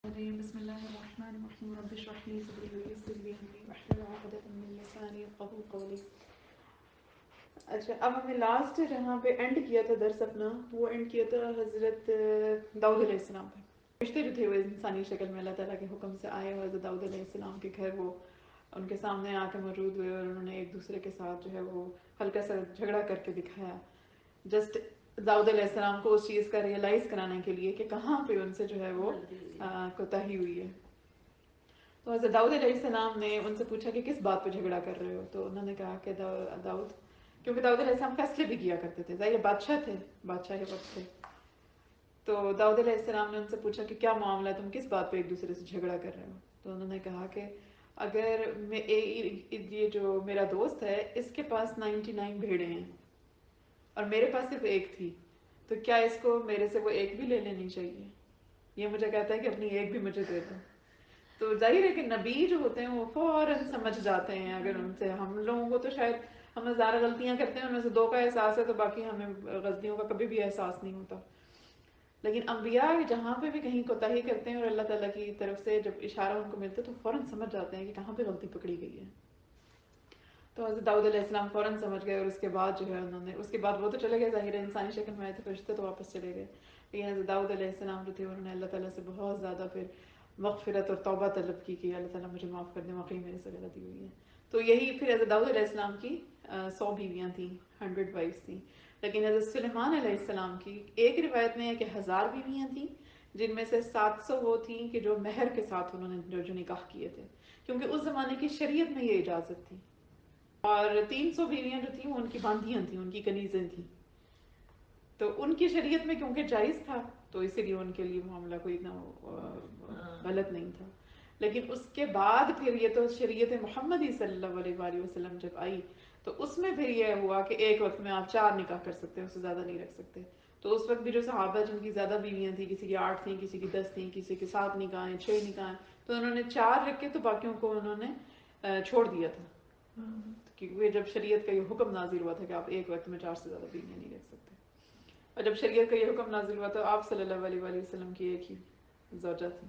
بسم الله الرحمن الرحيم رب اشرح لي صدري ويسر لي امري واحلل عقدة من لساني يفقهوا قولي. اچھا، اب ہم نے لاسٹ جہاں پہ اینڈ کیا تھا درس اپنا، وہ اینڈ کیا تھا حضرت داؤد علیہ السلام پہ. فرشتے جو تھے وہ انسانی شکل میں اللہ تعالیٰ کے حکم سے آئے اور حضرت داؤد علیہ السلام کے گھر وہ ان کے سامنے آ کے موجود ہوئے اور انہوں نے ایک دوسرے کے ساتھ جو ہے وہ ہلکا سا جھگڑا کر کے دکھایا، جسٹ داؤد علیہ السلام کو اس چیز کا ریئلائز کرانے کے لیے کہ کہاں پہ ان سے جو ہے وہ کوتاہی ہوئی ہے. تو حضرت داؤد علیہ السلام نے ان سے پوچھا کہ کس بات پہ جھگڑا کر رہے ہو، تو انہوں نے کہا کہ داؤد، کیونکہ داؤد علیہ السلام فیصلے بھی کیا کرتے تھے، ظاہر بادشاہ تھے، بادشاہ کے وقت تھے. تو داؤد علیہ السلام نے ان سے پوچھا کہ کیا معاملہ ہے، تم کس بات پہ ایک دوسرے سے جھگڑا کر رہے ہو. تو انہوں نے کہا کہ اگر یہ جو میرا دوست ہے اس کے پاس 99 بھیڑیں ہیں اور میرے پاس صرف ایک تھی، تو کیا اس کو میرے سے وہ ایک بھی لے لینی چاہیے؟ یہ مجھے کہتا ہے کہ اپنی ایک بھی مجھے دے دو. تو ظاہر ہے کہ نبی جو ہوتے ہیں وہ فوراً سمجھ جاتے ہیں. اگر ان سے ہم لوگوں کو تو شاید ہم ہزار غلطیاں کرتے ہیں، ان میں سے 2 کا احساس ہے تو باقی ہمیں غلطیوں کا کبھی بھی احساس نہیں ہوتا. لیکن انبیاء جہاں پہ بھی کہیں کوتاہی کرتے ہیں اور اللہ تعالیٰ کی طرف سے جب اشارہ ان کو ملتا ہے تو فوراً سمجھ جاتے ہیں کہ کہاں پہ غلطی پکڑی گئی ہے. تو حضرت داؤد علیہ السلام فوراً سمجھ گئے، اور اس کے بعد جو ہے انہوں نے، اس کے بعد وہ تو چلے گئے ظاہر انسانی شکل میں آئے تھے، فرشتے تو واپس چلے گئے، لیکن حضرت داؤد علیہ السلام جو تھے انہوں نے اللہ تعالیٰ سے بہت زیادہ پھر مغفرت اور توبہ طلب کی کہ اللہ تعالیٰ مجھے معاف کر دے، واقعی میرے سے غلطی ہوئی ہے. تو یہی پھر حضرت داؤد علیہ السلام کی 100 بیویاں تھیں، 100 وائفز تھیں. لیکن حضرت سلیمان علیہ السلام کی ایک روایت میں ہے کہ 1000 بیویاں تھیں، جن میں سے 700 وہ تھیں کہ جو مہر کے ساتھ انہوں نے جو نکاح کیے تھے، کیونکہ اس زمانے کی شریعت میں یہ اجازت تھی. اور 300 بیویاں جو تھیں وہ ان کی باندیاں تھیں، ان کی کنیزیں تھیں. تو ان کی شریعت میں کیونکہ جائز تھا تو اسی لیے ان کے لیے معاملہ کوئی اتنا غلط نہیں تھا. لیکن اس کے بعد پھر یہ تو شریعت محمدی صلی اللہ علیہ وآلہ وسلم جب آئی تو اس میں پھر یہ ہوا کہ ایک وقت میں آپ 4 نکاح کر سکتے ہیں، اس سے زیادہ نہیں رکھ سکتے. تو اس وقت بھی جو صحابہ جن کی زیادہ بیویاں تھیں، کسی کی 8 تھیں، کسی کی 10 تھیں، کسی کے 7 نکاح، 6 نکاح، تو انہوں نے 4 رکھے تو باقیوں کو انہوں نے چھوڑ دیا تھا. کیونکہ جب شریعت کا یہ حکم نازل ہوا تھا کہ آپ ایک وقت میں 4 سے زیادہ بیویاں نہیں رکھ سکتے، اور جب شریعت کا یہ حکم نازل ہوا تو آپ صلی اللہ علیہ وآلہ وسلم کی ایک ہی زوجہ تھی،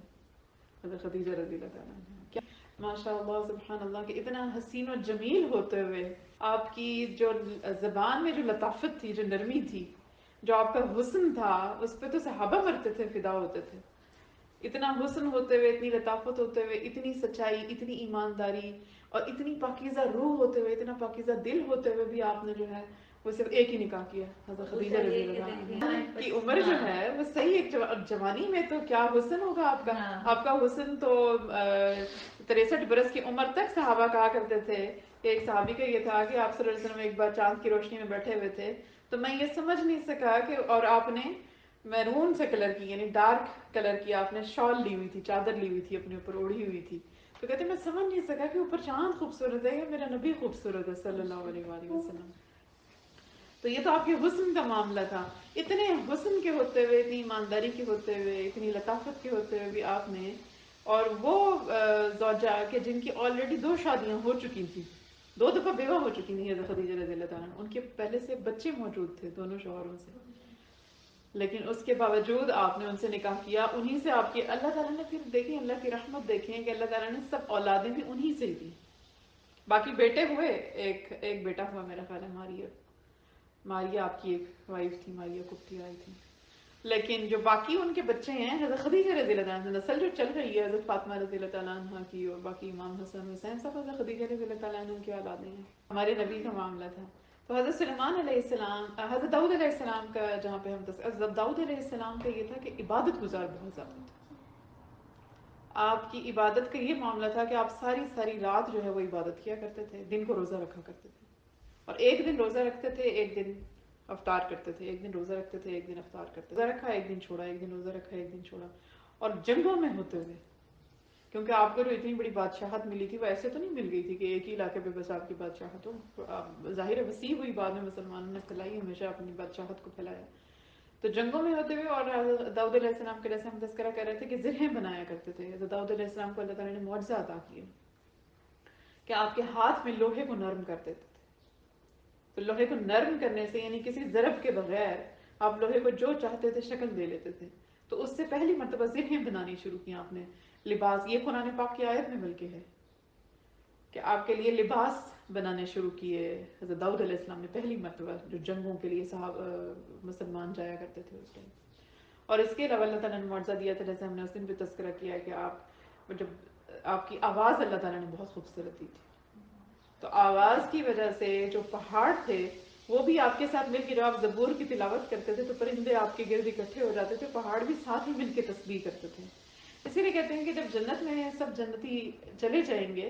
حضرت خدیجہ رضی اللہ تعالیٰ عنہا. ماشاء اللہ سبحان اللہ کہ اتنا حسین و جمیل ہوتے ہوئے آپ کی جو زبان میں جو لطافت تھی، جو نرمی تھی، جو آپ کا حسن تھا، اس پہ تو صحابہ مرتے تھے، فدا ہوتے تھے. اتنا حسن ہوتے ہوئے، اتنی لطافت ہوتے ہوئے، اتنی سچائی، اتنی ایمانداری اور اتنی پاکیزہ روح ہوتے ہوئے، اتنا پاکیزہ دل ہوتے ہوئے بھی آپ نے جو ہے وہ صرف ایک ہی نکاح کیا، حضرت خدیجہ رضی اللہ عنہا کی عمر جو ہے وہ صحیح ایک جوانی میں تو کیا حسن ہوگا آپ کا. آپ کا حسن تو 63 برس کی عمر تک صحابہ کہا کرتے تھے. ایک صحابی کا یہ تھا کہ آپ صلی اللہ علیہ وسلم ایک بار چاند کی روشنی میں بیٹھے ہوئے تھے تو میں یہ سمجھ نہیں سکا کہ، اور آپ نے میرون سے کلر کی یعنی ڈارک کلر کی آپ نے شال لی ہوئی تھی، چادر لی ہوئی تھی، اپنے اوپر اوڑھی ہوئی تھی. تو کہتے میں سمجھ نہیں سکا کہ اوپر چاند خوبصورت ہے یا میرا نبی خوبصورت ہے صلی اللہ علیہ وآلہ وسلم. تو یہ تو آپ کے حسن کا معاملہ تھا. اتنے حسن کے ہوتے ہوئے، اتنی ایمانداری کے ہوتے ہوئے، اتنی لطافت کے ہوتے ہوئے بھی آپ نے، اور وہ زوجہ کہ جن کی آلریڈی 2 شادیاں ہو چکی تھیں، 2 دفعہ بیوہ ہو چکی تھیں حضرت خدیجہ رضی اللہ تعالیٰ عنہا، ان کے پہلے سے بچے موجود تھے دونوں شوہروں سے، لیکن اس کے باوجود آپ نے ان سے نکاح کیا. انہی سے آپ کی اللہ تعالیٰ نے پھر دیکھیں اللہ کی رحمت دیکھیں کہ اللہ تعالیٰ نے سب اولادیں بھی انہی سے ہی دی. باقی بیٹے ہوئے، ایک بیٹا ہوا میرا خیال ہے ماریا آپ کی ایک وائف تھی، ماریا کپتی آئی تھی. لیکن جو باقی ان کے بچے ہیں حضرت خدیجہ رضی اللہ عنہا، نسل جو چل رہی ہے حضرت فاطمہ رضی اللہ تعالیٰ عنہ کی، اور باقی امام حسن حسین سب حضرت خدیجہ رضی اللہ تعالیٰ عنہ کی اولادیں ہیں. ہمارے نبی کا معاملہ تھا. تو حضرت سلیمان علیہ السلام، حضرت داؤد علیہ السلام کا جہاں پہ ہم حضرت داؤد علیہ السلام کا یہ تھا کہ عبادت گزار بہت زیادہ تھا. آپ کی عبادت کا یہ معاملہ تھا کہ آپ ساری ساری رات جو ہے وہ عبادت کیا کرتے تھے، دن کو روزہ رکھا کرتے تھے، اور ایک دن روزہ رکھتے تھے، ایک دن افطار کرتے تھے، ایک دن روزہ رکھتے تھے، ایک دن افطار کرتے تھے، روزہ رکھا ایک دن چھوڑا، ایک دن روزہ رکھا ایک دن چھوڑا. اور جنگوں میں ہوتے ہوئے، کیونکہ آپ کو جو اتنی بڑی بادشاہت ملی تھی وہ ایسے تو نہیں مل گئی تھی کہ ایک ہی علاقے پہ بس آپ کی بادشاہت ہو. ظاہر ہے وسیع ہوئی بعد میں مسلمانوں نے پھیلائی، ہمیشہ اپنی بادشاہت کو پھیلایا. تو جنگوں میں ہوتے ہوئے، اور داؤد علیہ السلام کے جیسے ہم تذکرہ کر رہے تھے کہ زرہیں بنایا کرتے تھے. تو داؤد علیہ السلام کو اللہ تعالیٰ نے معجزہ عطا کیا کہ آپ کے ہاتھ میں لوہے کو نرم کر دیتے تھے. تو لوہے کو نرم کرنے سے یعنی کسی ضرب کے بغیر آپ لوہے کو جو چاہتے تھے شکل دے لیتے تھے. تو اس سے پہلی مرتبہ ذہنیں بنانی شروع کی آپ نے لباس. یہ قرآن پاک کی آیت میں بلکہ ہے کہ آپ کے لیے لباس بنانے شروع کیے. حضرت داؤد علیہ السلام نے پہلی مرتبہ جو جنگوں کے لیے مسلمان جایا کرتے تھے اس ٹائم. اور اس کے علاوہ اللہ تعالیٰ نے معجزہ دیا تھا، جیسے ہم نے اس دن بھی تذکرہ کیا ہے کہ آپ جب آپ کی آواز اللہ تعالیٰ نے بہت خوبصورت دی تھی، تو آواز کی وجہ سے جو پہاڑ تھے وہ بھی آپ کے ساتھ مل کے، جب آپ زبور کی تلاوت کرتے تھے تو پرندے آپ کے گرد اکٹھے ہو جاتے تھے، پہاڑ بھی ساتھ ہی مل کے تسبیح کرتے تھے. اسی لیے کہتے ہیں کہ جب جنت میں سب جنتی چلے جائیں گے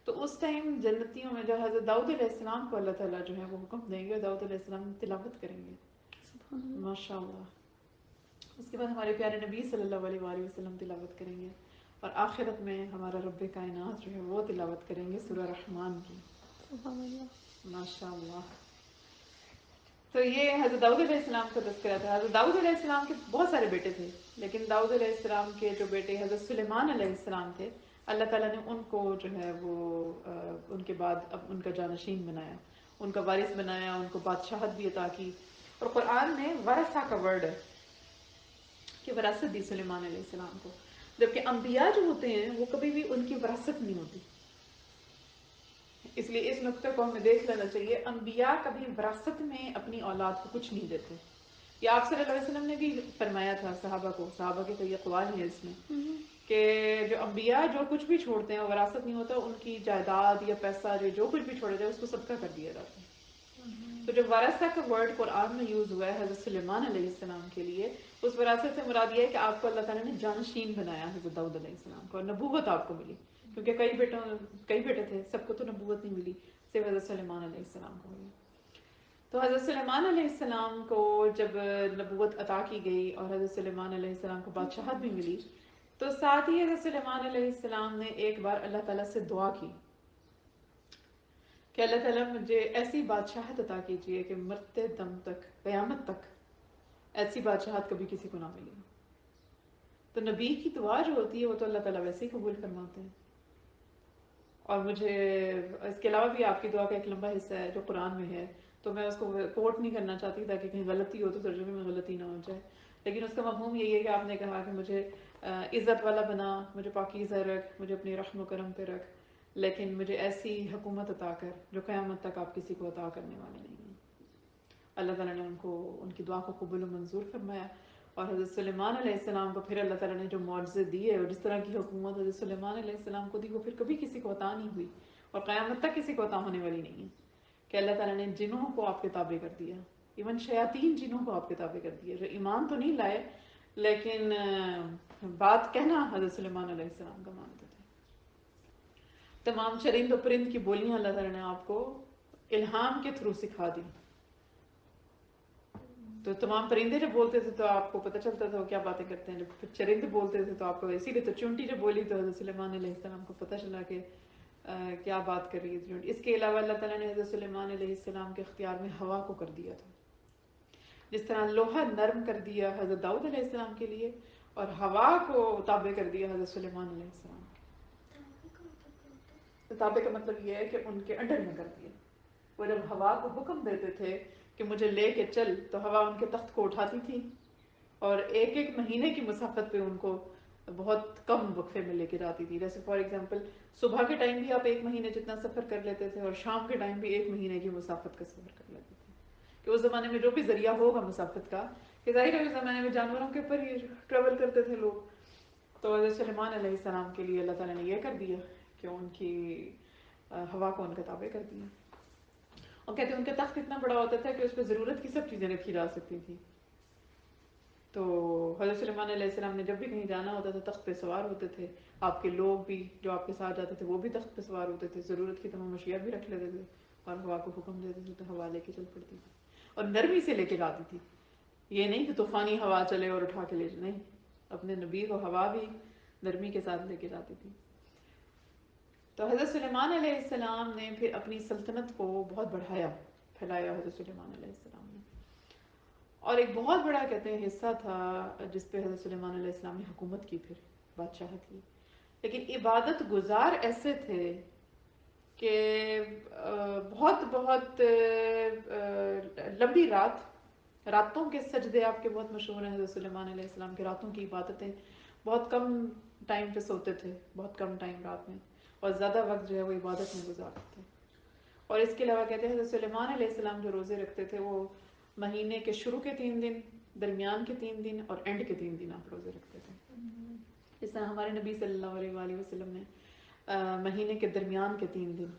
تو اس ٹائم جنتیوں میں جو حضرت داؤد علیہ السلام کو اللہ تعالیٰ جو ہے وہ حکم دیں گے، داؤد علیہ السلام تلاوت کریں گے ماشاء اللہ. اس کے بعد ہمارے پیارے نبی صلی اللہ علیہ وآلہ وسلم تلاوت کریں گے، اور آخرت میں ہمارا رب کائنات جو ہے وہ تلاوت کریں گے سورہ رحمان کی. ماشاء اللہ. تو یہ حضرت داؤد علیہ السلام کا تذکرہ تھا. حضرت داؤد علیہ السلام کے بہت سارے بیٹے تھے، لیکن داؤد علیہ السلام کے جو بیٹے حضرت سلیمان علیہ السلام تھے، اللہ تعالیٰ نے ان کو جو ہے وہ ان کے بعد اب ان کا جانشین بنایا، ان کا وارث بنایا، ان کو بادشاہت بھی عطا کی. اور قرآن میں ورثہ کا ورڈ ہے کہ وراثت دی سلیمان علیہ السلام کو، جبکہ انبیاء جو ہوتے ہیں وہ کبھی بھی ان کی وراثت نہیں ہوتی. اس لیے اس نقطے کو ہمیں دیکھ لینا چاہیے، انبیاء کبھی وراثت میں اپنی اولاد کو کچھ نہیں دیتے. یہ آپ صلی اللہ علیہ وسلم نے بھی فرمایا تھا صحابہ کو، صحابہ کے کئی اقوال ہیں اس میں، کہ جو انبیاء جو کچھ بھی چھوڑتے ہیں وہ وراثت نہیں ہوتا، ان کی جائیداد یا پیسہ جو کچھ بھی چھوڑا جائے اس کو صدقہ کر دیا جاتا ہے. تو جو ورثہ کا ورڈ قرآن میں یوز ہوا ہے حضرت سلیمان علیہ السلام کے لیے، اس وراثت سے مراد یہ ہے کہ آپ کو اللہ تعالیٰ نے جانشین بنایا حضرت داؤد علیہ السلام کو، اور نبوت آپ کو ملی، کیونکہ کئی بیٹے تھے، سب کو تو نبوت نہیں ملی، صرف حضرت سلیمان علیہ السلام کو ملی. تو حضرت سلیمان علیہ السلام کو جب نبوت عطا کی گئی اور حضرت سلیمان علیہ السلام کو بادشاہت بھی ملی، تو ساتھ ہی حضرت سلیمان علیہ السلام نے ایک بار اللہ تعالیٰ سے دعا کی کہ اللہ تعالیٰ مجھے ایسی بادشاہت عطا کیجیے کہ مرتے دم تک، قیامت تک ایسی بادشاہت کبھی کسی کو نہ ملی. تو نبی کی دعا جو ہوتی ہے وہ تو اللہ تعالیٰ ویسے ہی قبول فرماتے ہیں. اور مجھے اس کے علاوہ بھی آپ کی دعا کا ایک لمبا حصہ ہے جو قرآن میں ہے، تو میں اس کو کوٹ نہیں کرنا چاہتی تاکہ کہیں غلطی ہو تو ترجمے میں غلطی نہ ہو جائے، لیکن اس کا مفہوم یہی ہے کہ آپ نے کہا کہ مجھے عزت والا بنا، مجھے پاکیزہ رکھ، مجھے اپنی رحم و کرم پہ رکھ، لیکن مجھے ایسی حکومت عطا کر جو قیامت تک آپ کسی کو عطا کرنے والے نہیں ہیں. اللہ تعالیٰ نے ان کی دعا کو قبول و منظور فرمایا، اور حضرت سلیمان علیہ السلام کو پھر اللہ تعالیٰ نے جو معجزے دیے اور جس طرح کی حکومت حضرت سلیمان علیہ السلام کو دی وہ پھر کبھی کسی کو عطا نہیں ہوئی، اور قیامت تک کسی کو عطا ہونے والی نہیں ہے. کہ اللہ تعالیٰ نے جنوں کو آپ کے تابع کر دیا، ایون شیاطین جنوں کو آپ کے تابع کر دیا، جو ایمان تو نہیں لائے لیکن بات کہنا حضرت سلیمان علیہ السلام کا مانتے تھے. تمام چرند و پرند کی بولیاں اللہ تعالیٰ نے آپ کو الہام کے تھرو سکھا دی. تو تمام پرندے جب بولتے تھے تو آپ کو پتہ چلتا تھا وہ کیا باتیں کرتے ہیں، جب چرند بولتے تھے تو آپ کو، اسی لیے تو چونٹی جب بولی تو حضرت سلیمان علیہ السلام کو پتہ چلا کہ کیا بات کر رہی ہے چونٹی. اس کے علاوہ اللہ تعالیٰ نے حضرت سلیمان علیہ السلام کے اختیار میں ہوا کو کر دیا تھا، جس طرح لوہا نرم کر دیا حضرت داؤد علیہ السلام کے لیے اور ہوا کو تابع کر دیا حضرت سلیمان علیہ السلام. تابع کا مطلب یہ ہے کہ ان کے انڈر میں کر دیا. وہ جب ہوا کو حکم دیتے تھے کہ مجھے لے کے چل، تو ہوا ان کے تخت کو اٹھاتی تھی اور ایک ایک مہینے کی مسافت پہ ان کو بہت کم وقفے میں لے کے جاتی تھی. جیسے فار ایگزامپل صبح کے ٹائم بھی آپ ایک مہینے جتنا سفر کر لیتے تھے، اور شام کے ٹائم بھی ایک مہینے کی مسافت کا سفر کر لیتے تھے. کہ اس زمانے میں جو بھی ذریعہ ہوگا مسافت کا، کہ ظاہر ہے اس زمانے میں جانوروں کے اوپر ہی ٹریول کرتے تھے لوگ، تو حضرت سلیمان علیہ السلام کے لیے اللہ تعالیٰ نے یہ کر دیا کہ ان کی ہوا کو ان کا تابع کر دیا. اور کہتے ہیں ان کا تخت اتنا بڑا ہوتا تھا کہ اس پہ ضرورت کی سب چیزیں رکھی جا سکتی تھی. تو حضرت سلیمان علیہ السلام نے جب بھی کہیں جانا ہوتا تھا تخت پہ سوار ہوتے تھے، آپ کے لوگ بھی جو آپ کے ساتھ جاتے تھے وہ بھی تخت پہ سوار ہوتے تھے، ضرورت کی تمام اشیاء بھی رکھ لیتے تھے، اور ہوا کو حکم دیتے تھے تو ہوا لے کے چل پڑتی تھی، اور نرمی سے لے کے جاتی تھی. یہ نہیں کہ طوفانی ہوا چلے اور اٹھا کے لے جائے، نہیں، اپنے نبی کو ہوا بھی نرمی کے ساتھ لے کے جاتی تھی. تو حضرت سلیمان علیہ السلام نے پھر اپنی سلطنت کو بہت بڑھایا، پھیلایا حضرت سلیمان علیہ السلام نے. اور ایک بہت بڑا کہتے ہیں حصہ تھا جس پہ حضرت سلیمان علیہ السلام نے حکومت کی، پھر بادشاہت کی. لیکن عبادت گزار ایسے تھے کہ بہت بہت لمبی رات راتوں کے سجدے آپ کے بہت مشہور ہیں، حضرت سلیمان علیہ السلام کے راتوں کی عبادتیں، بہت کم ٹائم پہ سوتے تھے، بہت کم ٹائم رات میں، اور زیادہ وقت جو ہے وہ عبادت میں گزارتے تھے. اور اس کے علاوہ کہتے ہیں حضرت سلیمان علیہ السلام جو روزے رکھتے تھے وہ مہینے کے شروع کے 3 دن، درمیان کے 3 دن اور اینڈ کے 3 دن آپ روزے رکھتے تھے. اس طرح ہمارے نبی صلی اللہ علیہ وآلہ وسلم نے مہینے کے درمیان کے 3 دن،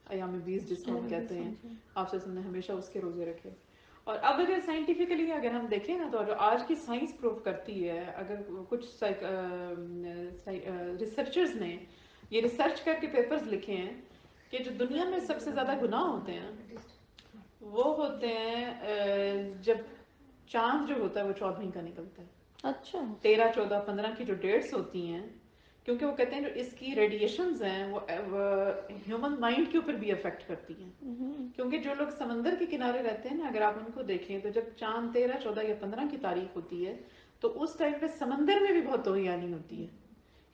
ایام 20 جس کو ہم کہتے ہیں، آپ صلی اللہ علیہ وسلم نے ہمیشہ اس کے روزے رکھے. اور اب اگر سائنٹیفکلی اگر ہم دیکھیں نا تو جو آج کی سائنس پروف کرتی ہے، اگر کچھ ریسرچرز نے یہ ریسرچ کر کے پیپرز لکھے ہیں کہ جو دنیا میں سب سے زیادہ گناہ ہوتے ہیں وہ ہوتے ہیں جب چاند جو ہوتا ہے وہ 14 کا نکلتا ہے. اچھا 13 14 15 کی جو ڈیٹس ہوتی ہیں، کیونکہ وہ کہتے ہیں جو اس کی ریڈیشنز ہیں وہ ہیومن مائنڈ کے اوپر بھی افیکٹ کرتی ہیں. کیونکہ جو لوگ سمندر کے کنارے رہتے ہیں نا، اگر آپ ان کو دیکھیں تو جب چاند 13 14 یا 15 کی تاریخ ہوتی ہے تو اس ٹائم پہ سمندر میں بھی بہت طغیانی ہوتی ہے،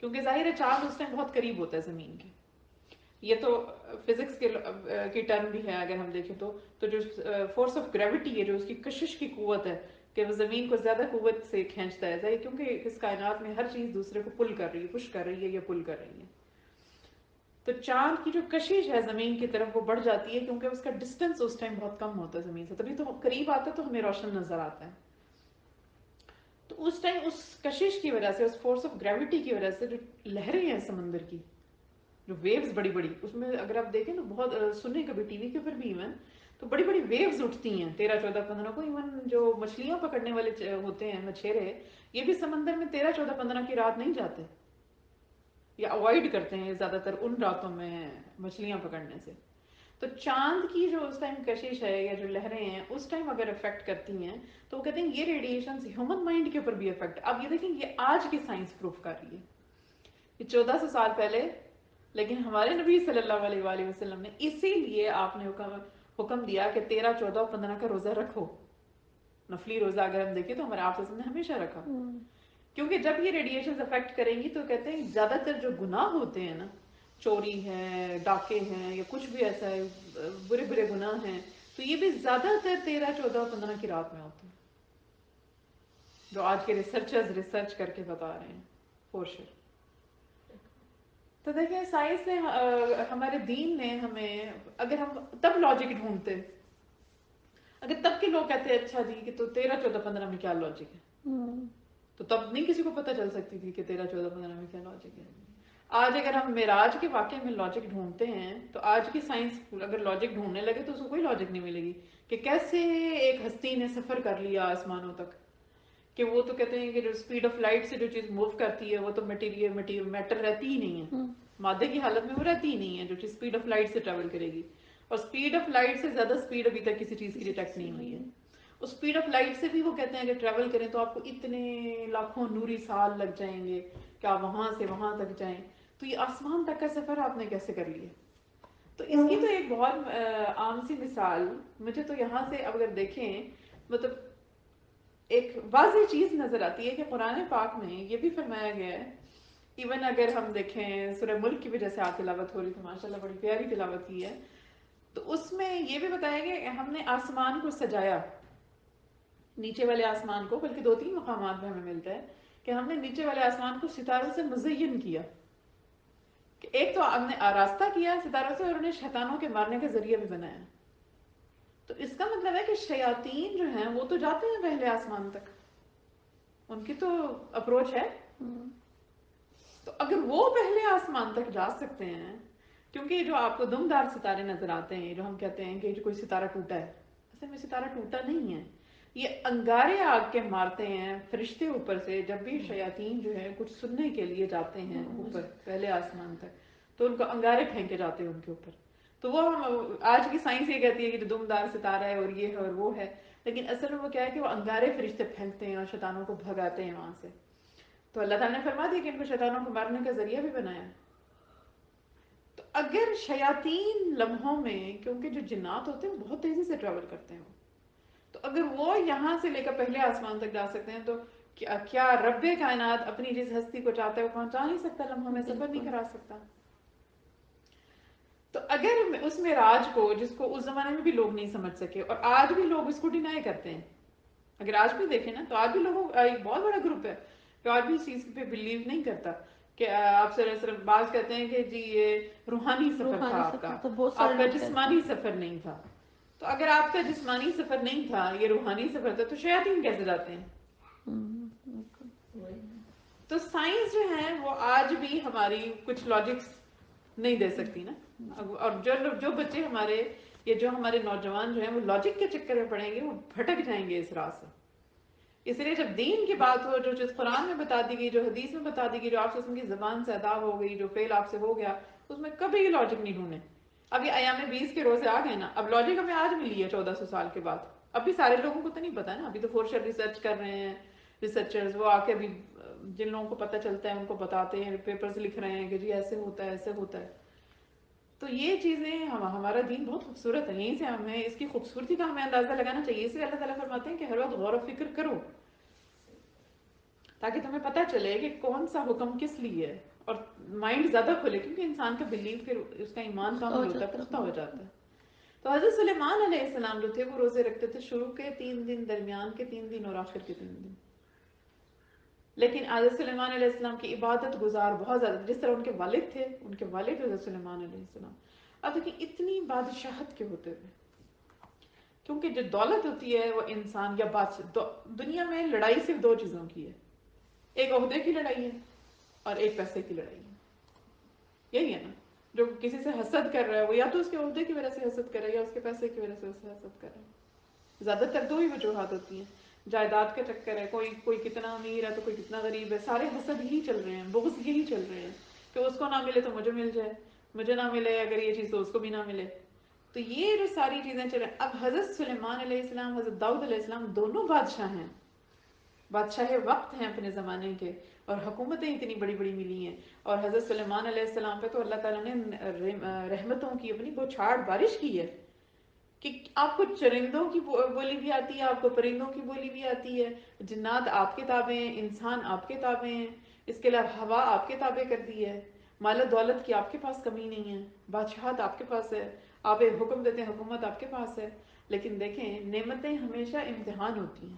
کیونکہ ظاہر ہے چاند اس ٹائم بہت قریب ہوتا ہے زمین کے. یہ تو فزکس کی ٹرم بھی ہے اگر ہم دیکھیں تو جو فورس آف گریوٹی ہے، جو اس کی کشش کی قوت ہے کہ وہ زمین کو زیادہ قوت سے کھینچتا ہے، ظاہر کیونکہ اس کائنات میں ہر چیز دوسرے کو پل کر رہی ہے، پش کر رہی ہے یا پل کر رہی ہے. تو چاند کی جو کشش ہے زمین کی طرف وہ بڑھ جاتی ہے، کیونکہ اس کا ڈسٹینس اس ٹائم بہت کم ہوتا ہے زمین سے، تبھی تو قریب آتا ہے تو ہمیں روشن نظر آتا ہے. تو اس ٹائم اس کشش کی وجہ سے، اس فورس آف گریوٹی کی وجہ سے جو لہریں ہیں سمندر کی، جو ویوز بڑی بڑی، اس میں اگر آپ دیکھیں تو بہت سنیں کبھی ٹی وی کے اوپر بھی ایون تو بڑی بڑی ویوز اٹھتی ہیں 13 14 15 کو. ایون جو مچھلیاں پکڑنے والے ہوتے ہیں مچھیرے، یہ بھی سمندر میں 13 14 15 کی رات نہیں جاتے، یا اوائڈ کرتے ہیں زیادہ تر ان راتوں میں مچھلیاں پکڑنے سے. تو چاند کی جو اس ٹائم کشش ہے یا جو لہریں ہیں اس ٹائم اگر افیکٹ کرتی ہیں تو وہ کہتے ہیں یہ ریڈیشنز ہیومن مائنڈ کے اوپر بھی افیکٹ. اب یہ دیکھیں یہ آج کی سائنس پروف کر رہی ہے، یہ 1400 سال پہلے، لیکن ہمارے نبی صلی اللہ علیہ وآلہ وسلم نے اسی لیے آپ نے حکم دیا کہ 13 14 15 کا روزہ رکھو. نفلی روزہ اگر ہم دیکھیں تو ہمارے آپ نے ہمیشہ رکھا، کیونکہ جب یہ ریڈیشنز افیکٹ کریں گی تو کہتے ہیں زیادہ تر جو گناہ ہوتے ہیں نا، چوری ہے، ڈاکے ہیں، یا کچھ بھی ایسا ہے برے برے گناہ ہیں، تو یہ بھی زیادہ تر 13 14 15 کی رات میں ہوتے ہیں، جو آج کے ریسرچرز ریسرچ کر کے بتا رہے ہیں فور شور. تو دیکھیں سائنس نے ہمارے دین نے ہمیں، اگر ہم تب لاجک ڈھونڈتے، اگر تب کے لوگ کہتے ہیں اچھا جی کہ تو 13 14 15 میں کیا لاجک ہے، تو تب نہیں کسی کو پتہ چل سکتی تھی کہ 13 14 15 میں کیا لاجک ہے. آج اگر ہم معراج کے واقعے میں لاجک ڈھونڈتے ہیں تو آج کی سائنس اگر لاجک ڈھونڈنے لگے تو اس کو کوئی لاجک نہیں ملے گی کہ کیسے ایک ہستی نے سفر کر لیا آسمانوں تک. کہ وہ تو کہتے ہیں کہ جو اسپیڈ آف لائٹ سے جو چیز موو کرتی ہے وہ تو میٹر رہتی ہی نہیں ہے، مادے کی حالت میں وہ رہتی ہی نہیں ہے جو چیز اسپیڈ آف لائٹ سے ٹریول کرے گی. اور اسپیڈ آف لائٹ سے زیادہ اسپیڈ ابھی تک کسی چیز کی ڈیٹیکٹ نہیں ہوئی ہے. اس اسپیڈ آف لائٹ سے بھی وہ کہتے ہیں کہ ٹریول کریں تو آپ کو اتنے لاکھوں نوری سال لگ جائیں گے کہ آپ وہاں سے وہاں تک جائیں. تو یہ آسمان تک کا سفر آپ نے کیسے کر لیا؟ تو اس کی تو ایک بہت عام سی مثال مجھے تو یہاں سے اگر دیکھیں مطلب ایک واضح چیز نظر آتی ہے کہ قرآن پاک میں یہ بھی فرمایا گیا ہے. ایون اگر ہم دیکھیں سورہ ملک کی وجہ سے آپ تلاوت ہو رہی تھی ماشاءاللہ بڑی پیاری تلاوت کی ہے، تو اس میں یہ بھی بتایا گیا کہ ہم نے آسمان کو سجایا، نیچے والے آسمان کو، بلکہ 2 3 مقامات میں ہمیں ملتا ہے کہ ہم نے نیچے والے آسمان کو ستاروں سے مزین کیا. کہ ایک تو ہم نے آراستہ کیا ستاروں سے، اور انہیں شیطانوں کے مارنے کا ذریعہ بھی بنایا. تو اس کا مطلب ہے کہ شیاطین جو ہیں وہ تو جاتے ہیں پہلے آسمان تک، ان کی تو اپروچ ہے. تو اگر وہ پہلے آسمان تک جا سکتے ہیں، کیونکہ جو آپ کو دمدار ستارے نظر آتے ہیں جو ہم کہتے ہیں کہ کوئی ستارہ ٹوٹا ہے، اصل میں ستارہ ٹوٹا نہیں ہے، یہ انگارے آگ کے مارتے ہیں فرشتے اوپر سے. جب بھی شیاطین جو ہے کچھ سننے کے لیے جاتے ہیں اوپر پہلے آسمان تک تو ان کو انگارے پھینکے جاتے ہیں ان کے اوپر. تو وہ آج کی سائنس یہ کہتی ہے کہ جو دمدار ستارہ ہے اور یہ ہے اور وہ ہے، لیکن اصل میں وہ کیا ہے کہ وہ انگارے فرشتے پھینکتے ہیں اور شیطانوں کو بھگاتے ہیں وہاں سے. تو اللہ تعالیٰ نے فرما دیا کہ ان کو شیطانوں کو مارنے کا ذریعہ بھی بنایا. تو اگر شیاطین لمحوں میں، کیونکہ جو جنات ہوتے ہیں وہ بہت تیزی سے ٹریول کرتے ہیں، تو اگر وہ یہاں سے لے کر پہلے آسمان تک جا سکتے ہیں تو کیا رب کائنات اپنی جس ہستی کو چاہتا ہے وہ پہنچا نہیں سکتا، لمحوں میں سفر نہیں کرا سکتا؟ تو اگر اس معراج کو، جس کو اس زمانے میں بھی لوگ نہیں سمجھ سکے اور آج بھی لوگ اس کو ڈینائی کرتے ہیں، اگر آج بھی دیکھیں نا تو آج بھی لوگوں ایک بہت بڑا گروپ ہے کہ آج بھی اس چیز پہ بلیو نہیں کرتا کہ آپ صرف بعض کہتے ہیں کہ جی یہ روحانی سفر تھا آپ کا، آپ کا جسمانی سفر نہیں تھا. تو اگر آپ کا جسمانی سفر نہیں تھا، یہ روحانی سفر تھا، تو شیاطین کیسے جاتے ہیں؟ تو سائنس جو ہے وہ آج بھی ہماری کچھ لاجکس نہیں دے سکتی نا. اور جو بچے ہمارے یا جو ہمارے نوجوان جو ہیں وہ لاجک کے چکر میں پڑیں گے، وہ بھٹک جائیں گے اس راہ سے. اس لیے جب دین کی بات ہو، جو چیز قرآن میں بتا دی گئی، جو حدیث میں بتا دی گئی، جو آپ سے کی زبان سے ادا ہو گئی، جو فعل آپ سے ہو گیا، اس میں کبھی یہ لاجک نہیں ڈھونڈے. اب یہ ایام 20 کے روزے آ گئے نا، اب لاجک ہمیں آج ملی ہے 1400 سال کے بعد. اب بھی سارے لوگوں کو تو نہیں پتا نا، ابھی تو فورشر ریسرچ کر رہے ہیں ریسرچرز، وہ آ کے ابھی جن لوگوں کو پتہ چلتا ہے ان کو بتاتے ہیں، پیپرز لکھ رہے ہیں کہ جی ایسے ہوتا ہے ایسے ہوتا ہے. تو یہ چیزیں ہمارا دین بہت خوبصورت ہے، یہیں سے ہمیں اس کی خوبصورتی کا ہمیں اندازہ لگانا چاہیے. اس لیے اللہ تعالیٰ فرماتے ہیں کہ ہر وقت غور و فکر کرو تاکہ تمہیں پتہ چلے کہ کون سا حکم کس لیے ہے، اور مائنڈ زیادہ کھلے، کیونکہ انسان کا بلیو پھر اس کا ایمان کامل ہوتا ہے، پختہ ہو جاتا ہے. تو حضرت سلیمان علیہ السلام جو تھے وہ روزے رکھتے تھے، شروع کے 3 دن، درمیان کے 3 دن اور آخر کے 3 دن. لیکن حضرت سلیمان علیہ السلام کی عبادت گزار بہت زیادہ، جس طرح ان کے والد تھے، ان کے والد حضرت سلیمان علیہ السلام. اب دیکھیں اتنی بادشاہت کے ہوتے ہوئے، کیونکہ جو دولت ہوتی ہے وہ انسان یا بادشاہ، دنیا میں لڑائی صرف 2 چیزوں کی ہے، ایک عہدے کی لڑائی ہے اور ایک پیسے کی لڑائی ہے. یہی ہے نا، جو کسی سے حسد کر رہا ہے وہ یا تو اس کے عہدے کی وجہ سے حسد کر رہا ہے یا اس کے پیسے کی وجہ سے اس سے حسد کر رہا ہے. زیادہ تر 2 ہی وجوہات ہوتی ہیں. جائیداد کا چکر ہے، کوئی کتنا امیر ہے تو کوئی کتنا غریب ہے، سارے حسد یہی چل رہے ہیں، بغض یہی چل رہے ہیں کہ اس کو نہ ملے تو مجھے مل جائے، مجھے نہ ملے اگر یہ چیز تو اس کو بھی نہ ملے. تو یہ جو ساری چیزیں چل رہی ہیں. اب حضرت سلیمان علیہ السلام، حضرت داؤد علیہ السلام دونوں بادشاہ ہیں، بادشاہ وقت ہیں اپنے زمانے کے، اور حکومتیں اتنی بڑی بڑی ملی ہیں. اور حضرت سلیمان علیہ السلام پہ تو اللہ تعالیٰ نے رحمتوں کی اپنی بوچھاڑ بارش کی ہے کہ آپ کو چرندوں کی بولی بھی آتی ہے، آپ کو پرندوں کی بولی بھی آتی ہے، جنات آپ کے تابع ہیں، انسان آپ کے تابع ہیں، اس کے علاوہ ہوا آپ کے تابع کر دی ہے، مال دولت کی آپ کے پاس کمی نہیں ہے، بادشاہت آپ کے پاس ہے، آپ ایک حکم دیتے ہیں، حکومت آپ کے پاس ہے. لیکن دیکھیں نعمتیں ہمیشہ امتحان ہوتی ہیں.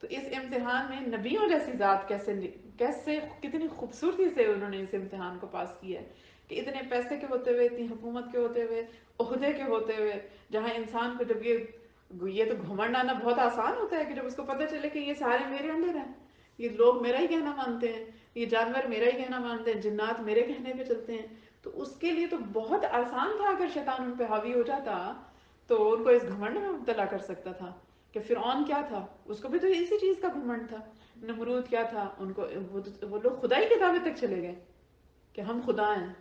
تو اس امتحان میں نبیوں جیسی ذات کیسے کتنی خوبصورتی سے انہوں نے اس امتحان کو پاس کیا ہے کہ اتنے پیسے کے ہوتے ہوئے، اتنی حکومت کے ہوتے ہوئے، عہدے کے ہوتے ہوئے، جہاں انسان کو جب یہ تو گھمنڈ آنا بہت آسان ہوتا ہے کہ جب اس کو پتہ چلے کہ یہ سارے میرے انڈر ہیں، یہ لوگ میرا ہی کہنا مانتے ہیں، یہ جانور میرا ہی کہنا مانتے ہیں، جنات میرے کہنے پہ چلتے ہیں. تو اس کے لیے تو بہت آسان تھا اگر شیطان ان پہ حاوی ہو جاتا تو ان کو اس گھمنڈ میں مبتلا کر سکتا تھا. کہ فرعون کیا تھا، اس کو بھی تو اسی چیز کا گھمنڈ تھا. نمرود کیا تھا، ان کو وہ لوگ خدائی کے دعوے تک چلے گئے کہ ہم خدا ہیں.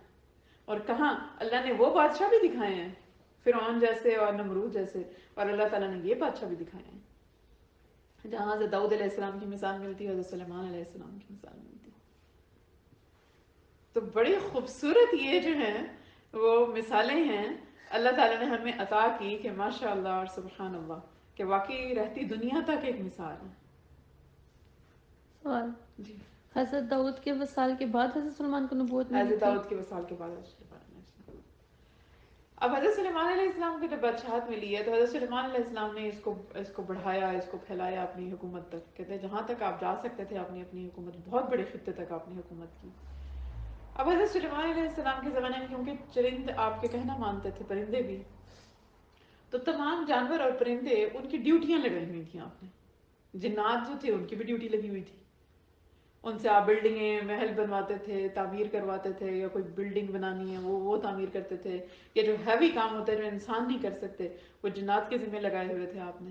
اور کہاں اللہ نے وہ بادشاہ بھی دکھائے ہیں فرعون جیسے اور نمرود جیسے، اور اللہ تعالیٰ نے یہ بادشاہ بھی دکھائے ہیں. جہاں سے داؤد علیہ السلام کی مثال ملتی ہے، حضرت سلیمان علیہ السلام کی مثال ملتی ہے. تو بڑی خوبصورت یہ جو ہیں وہ مثالیں ہیں اللہ تعالیٰ نے ہمیں عطا کی کہ ماشاء اللہ اور سبحان اللہ، کہ واقعی رہتی دنیا تک ایک مثال ہے. سوال، جی، حضرت داؤد کے وصال کے بعد حضرت سلیمان کو نبوت ملی حضرت تھی؟ داؤد کے وصال کے بعد اب حضرت سلیمان علیہ السلام کو جب بادشاہت ملی ہے تو حضرت سلیمان علیہ السلام نے اس کو بڑھایا، اس کو پھیلایا اپنی حکومت تک. کہتے ہیں جہاں تک آپ جا سکتے تھے اپنی حکومت، بہت بڑے خطے تک آپ نے حکومت کی. اب حضرت سلیمان علیہ السلام کے زمانے میں کیونکہ چرند آپ کے کہنا مانتے تھے، پرندے بھی، تو تمام جانور اور پرندے ان کی ڈیوٹیاں لگائی ہوئی تھیں آپ نے. جنات جو تھے ان کی بھی ڈیوٹی لگی ہوئی تھی، ان سے آپ بلڈنگیں محل بنواتے تھے، تعمیر کرواتے تھے، یا کوئی بلڈنگ بنانی ہے وہ تعمیر کرتے تھے، یا جو ہیوی کام ہوتا ہے جو انسان نہیں کر سکتے وہ جنات کے ذمہ لگائے ہوئے تھے آپ نے.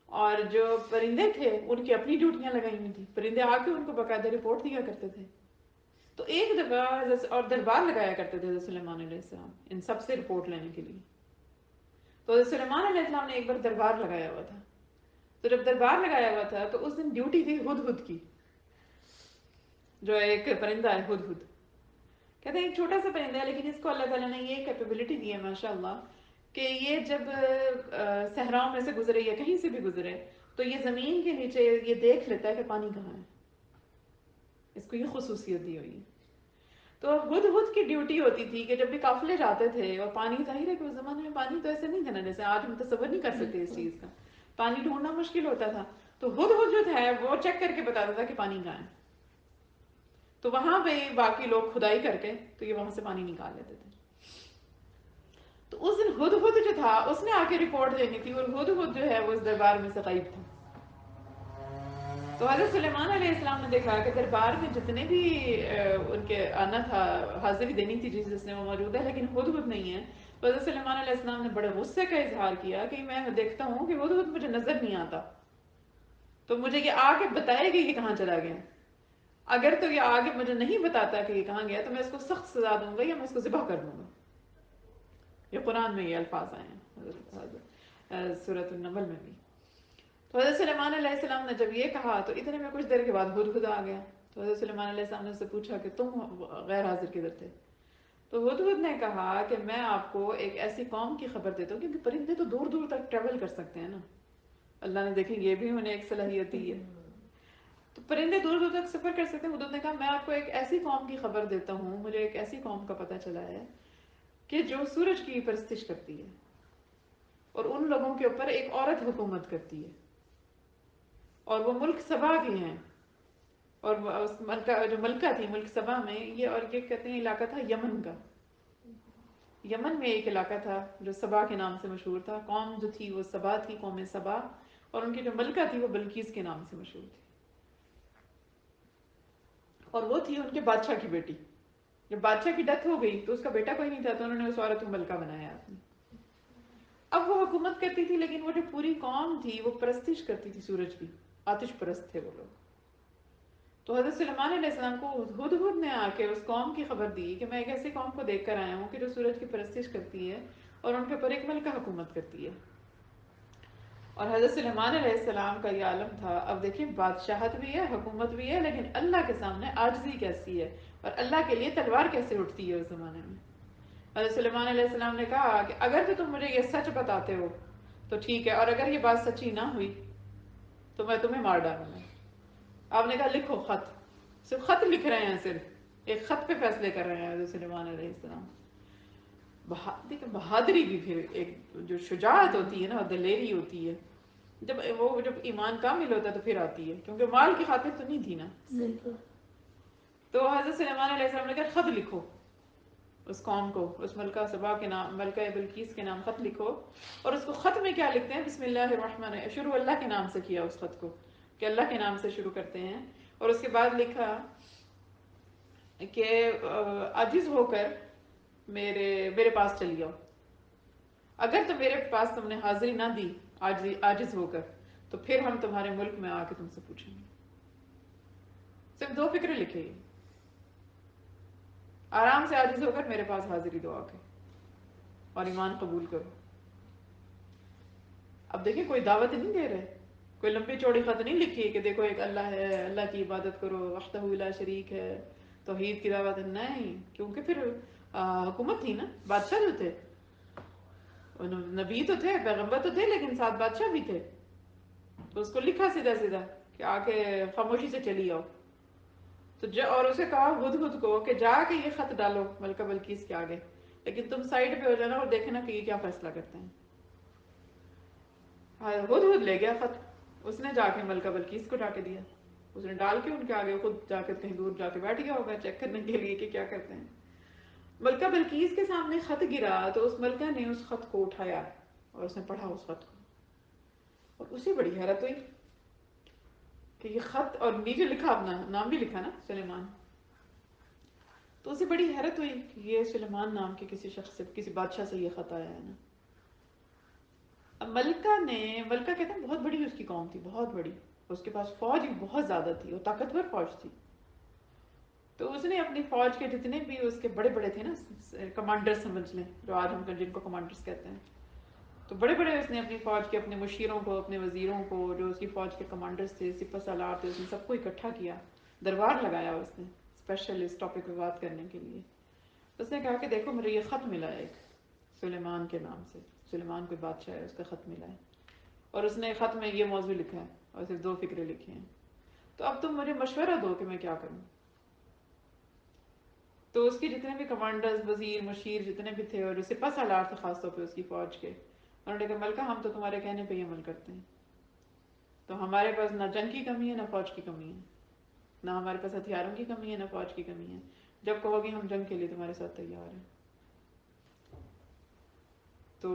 اور جو پرندے تھے ان کی اپنی ڈیوٹیاں لگائی ہوئی تھی، پرندے آ کے ان کو باقاعدہ رپورٹ دیا کرتے تھے. تو ایک دفعہ اور دربار لگایا کرتے تھے حضرت سلیمان علیہ السلام ان سب سے رپورٹ لینے کے لیے. تو حضرت سلیمان علیہ السلام نے ایک بار دربار لگایا ہوا تھا. تو جب دربار لگایا ہوا تھا تو اس دن ڈیوٹی تھی ہدہد کی، جو ایک پرندہ ہے ہدہد. کہتے ہیں ایک چھوٹا سا پرندہ ہے لیکن اس کو اللہ تعالیٰ نے یہ کیپیبلٹی دی ہے ماشاء اللہ کہ یہ جب صحراؤں میں سے گزرے یا کہیں سے بھی گزرے تو یہ زمین کے نیچے یہ دیکھ لیتا ہے کہ پانی کہاں ہے. اس کو یہ خصوصیت دی ہوئی ہے. تو ہدہد کی ڈیوٹی ہوتی تھی کہ جب بھی قافلے جاتے تھے، اور پانی ظاہر ہے کہ اس زمانے میں پانی تو ایسے نہیں تھا نا جیسے آج ہم تصور نہیں کر سکتے اس چیز کا. پانی ڈھونڈنا مشکل ہوتا تھا، تو ہدہد جو ہے وہ چیک کر کے بتاتا تھا کہ پانی کہاں ہے. تو وہاں پہ باقی لوگ کھدائی کر کے تو یہ وہاں سے پانی نکال لیتے تھے. تو اس دن ہدہد جو تھا اس نے آ کے رپورٹ دینی تھی، اور ہدہد جو ہے وہ اس دربار میں سے غائب تھا. تو حضرت سلیمان علیہ السلام نے دیکھا کہ دربار میں جتنے بھی ان کے آنا تھا، حاضری دینی تھی جس نے وہ موجود ہے، لیکن ہدہد نہیں ہے. تو حضرت سلیمان علیہ السلام نے بڑے غصے کا اظہار کیا کہ میں دیکھتا ہوں کہ ہدہد مجھے نظر نہیں آتا، تو مجھے یہ آ کے بتائے گی کہ کہاں چلا گیا. اگر تو یہ آگے مجھے نہیں بتاتا کہ یہ کہاں گیا تو میں اس کو سخت سزا دوں گا یا میں اس کو ذبح کر دوں گا. یہ قرآن میں یہ الفاظ آئے ہیں سورۃ النمل میں بھی. تو حضرت سلیمان علیہ السلام نے جب یہ کہا تو اتنے میں کچھ دیر کے بعد ہدہد آ گیا. تو حضرت سلیمان علیہ السلام نے اس سے پوچھا کہ تم غیر حاضر کدھر تھے؟ تو ہدہد نے کہا کہ میں آپ کو ایک ایسی قوم کی خبر دیتا ہوں، کیونکہ پرندے تو دور دور تک ٹریول کر سکتے ہیں نا، اللہ نے دیکھیں یہ بھی انہیں ایک صلاحیت دی ہے، تو پرندے دور دور تک سفر کر سکتے ہیں. ہدہد نے کہا میں آپ کو ایک ایسی قوم کی خبر دیتا ہوں، مجھے ایک ایسی قوم کا پتہ چلا ہے کہ جو سورج کی پرستش کرتی ہے، اور ان لوگوں کے اوپر ایک عورت حکومت کرتی ہے، اور وہ ملک سبا کی ہیں. اور اس جو ملکہ تھی ملک سبا میں، یہ اور یہ کہتے ہیں علاقہ تھا یمن کا. یمن میں ایک علاقہ تھا جو سبا کے نام سے مشہور تھا. قوم جو تھی وہ سبا تھی، قوم سبا، اور ان کی جو ملکہ تھی وہ بلقیس کے نام سے مشہور تھی. اور وہ تھی ان کے بادشاہ کی بیٹی. جب بادشاہ کی ڈیتھ ہو گئی تو اس کا بیٹا کوئی نہیں تھا، تو انہوں نے اس عورت کو ملکہ بنایا آپ نے. اب وہ حکومت کرتی تھی، لیکن وہ جو پوری قوم تھی وہ پرستش کرتی تھی سورج کی، آتش پرست تھے وہ لوگ. تو حضرت سلیمان علیہ السلام کو ہدہد نے آ کے اس قوم کی خبر دی کہ میں ایک ایسی قوم کو دیکھ کر آیا ہوں کہ جو سورج کی پرستش کرتی ہے اور ان کے اوپر ایک ملکہ حکومت کرتی ہے. اور حضرت سلیمان علیہ السلام کا یہ عالم تھا. اب دیکھیں بادشاہت بھی ہے، حکومت بھی ہے، لیکن اللہ کے سامنے عاجزی کیسی ہے، اور اللہ کے لیے تلوار کیسے اٹھتی ہے اس زمانے میں. حضرت سلیمان علیہ السلام نے کہا کہ اگر تو تم مجھے یہ سچ بتاتے ہو تو ٹھیک ہے، اور اگر یہ بات سچی نہ ہوئی تو میں تمہیں مار ڈالوں گا. آپ نے کہا لکھو خط. صرف خط لکھ رہے ہیں، صرف ایک خط پہ فیصلے کر رہے ہیں حضرت سلیمان علیہ السلام. دیکھیں بہادری بھی، پھر ایک جو شجاعت ہوتی ہے نا، دلیری ہوتی ہے، جب ایمان کامل ہوتا ہے تو پھر آتی ہے، کیونکہ مال کی خاطر تو نہیں تھی نا. تو حضرت سلیمان علیہ السلام نے کہا خط لکھو اس قوم کو، اس ملکہ سبا کے نام، ملکہ بلقیس کے نام خط لکھو. اور اس کو خط میں کیا لکھتے ہیں؟ بسم اللہ الرحمن، شروع اللہ کے نام سے کیا اس خط کو، کہ اللہ کے نام سے شروع کرتے ہیں. اور اس کے بعد لکھا کہ عاجز ہو کر میرے پاس چلی آؤ. اگر تو میرے پاس تم نے حاضری نہ دی عاجز ہو کر، تو پھر ہم تمہارے ملک میں آ کے تم سے پوچھیں گے. صرف 2 فکریں لکھے، آرام سے عاجز ہو کر میرے پاس حاضری دو آ کے، اور ایمان قبول کرو. اب دیکھیں کوئی دعوت نہیں دے رہے، کوئی لمبی چوڑی خط نہیں لکھی کہ دیکھو ایک اللہ ہے، اللہ کی عبادت کرو، وحدہ لا شریک ہے، توحید کی دعوت نہیں. کیونکہ پھر حکومت تھی نا، بادشاہ جو تھے، نبی تو تھے، پیغمبر تو تھے، لیکن ساتھ بادشاہ بھی تھے. تو اس کو لکھا سیدھا سیدھا کہ آ کے خاموشی سے چلی آؤ. تو اور اسے کہا ہدہد کو کہ جا کے یہ خط ڈالو ملکہ بلقیس کے آگے، لیکن تم سائڈ پہ ہو جانا اور دیکھنا کہ یہ کیا فیصلہ کرتے ہیں. ہدہد لے گیا خط، اس نے جا کے ملکہ بلقیس کو ڈال کے دیا. اس نے ڈال کے ان کے آگے خود جا کے کہیں دور جا کے بیٹھ گیا ہوگا چیک کرنے کے لیے کہ کیا کرتے ہیں. ملکہ بلقیس کے سامنے خط گرا تو اس ملکہ نے اس خط کو اٹھایا اور اس نے پڑھا اس خط کو، اور اسے بڑی حیرت ہوئی کہ یہ خط، اور نیچے لکھا اپنا نام بھی لکھا نا سلیمان. تو اسے بڑی حیرت ہوئی کہ یہ سلیمان نام کے کسی شخص سے، کسی بادشاہ سے یہ خط آیا ہے نا. اب ملکہ کہتے ہیں بہت بڑی اس کی قوم تھی، بہت بڑی، اس کے پاس فوج بھی بہت زیادہ تھی، وہ طاقتور فوج تھی. تو اس نے اپنی فوج کے جتنے بھی اس کے بڑے بڑے تھے نا، کمانڈر سمجھ لیں، جو آج ہم جن کو کمانڈرز کہتے ہیں، تو بڑے بڑے اس نے اپنی فوج کے، اپنے مشیروں کو، اپنے وزیروں کو، جو اس کی فوج کے کمانڈرز تھے، سپہ سالار تھے، اس نے سب کو اکٹھا کیا، دربار لگایا اس نے اسپیشل اس ٹاپک پہ بات کرنے کے لیے. اس نے کہا کہ دیکھو مجھے یہ خط ملا ہے ایک سلیمان کے نام سے، سلیمان کوئی بادشاہ ہے، اس کا خط ملا ہے، اور اس نے خط میں یہ موضوع لکھا ہے اور صرف 2 فکرے لکھی ہیں. تو اب تم مجھے مشورہ دو کہ میں کیا کروں. تو اس کے جتنے بھی کمانڈرز، وزیر، مشیر جتنے بھی تھے، اور جو سپہ سالار تھے خاص طور پہ اس کی فوج کے، انہوں نے کہا ملکہ ہم تو تمہارے کہنے پہ ہی عمل کرتے ہیں. تو ہمارے پاس نہ جنگ کی کمی ہے نہ فوج کی کمی ہے، نہ ہمارے پاس ہتھیاروں کی کمی ہے نہ فوج کی کمی ہے، جب کہو گے ہم جنگ کے لیے تمہارے ساتھ تیار ہیں۔ تو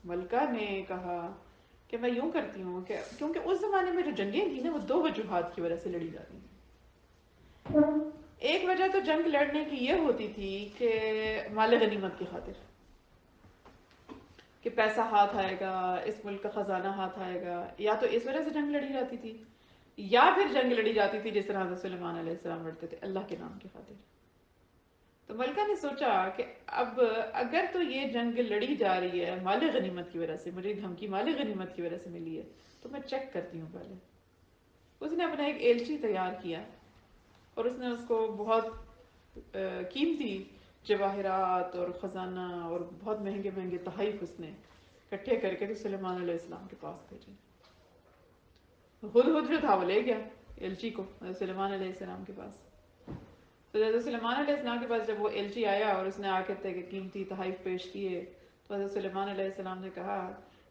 ملکہ نے کہا کہ میں یوں کرتی ہوں کہ کیونکہ اس زمانے میں جو جنگیں تھیں نا وہ دو وجوہات کی وجہ سے لڑی جاتی تھیں۔ ایک وجہ تو جنگ لڑنے کی یہ ہوتی تھی کہ مال غنیمت کی خاطر، کہ پیسہ ہاتھ آئے گا، اس ملک کا خزانہ ہاتھ آئے گا، یا تو اس وجہ سے جنگ لڑی جاتی تھی، یا پھر جنگ لڑی جاتی تھی جس طرح حضرت سلیمان علیہ السلام لڑتے تھے اللہ کے نام کی خاطر۔ تو ملکہ نے سوچا کہ اب اگر تو یہ جنگ لڑی جا رہی ہے مال غنیمت کی وجہ سے، مجھے دھمکی مال غنیمت کی وجہ سے ملی ہے، تو میں چیک کرتی ہوں پہلے۔ اس نے اپنا ایک ایلچی تیار کیا اور اس نے اس کو بہت قیمتی جواہرات اور خزانہ اور بہت مہنگے مہنگے تحائف اس نے اکٹھے کر کے تو سلیمان علیہ السلام کے پاس بھیجے۔ خود جو تھا وہ لے گیا ایلچی کو سلیمان علیہ السلام کے پاس۔ تو حضرت سلیمان علیہ السلام کے پاس جب وہ ایلچی آیا اور اس نے آ کے قیمتی تحائف پیش کیے تو حضرت سلیمان علیہ السلام نے کہا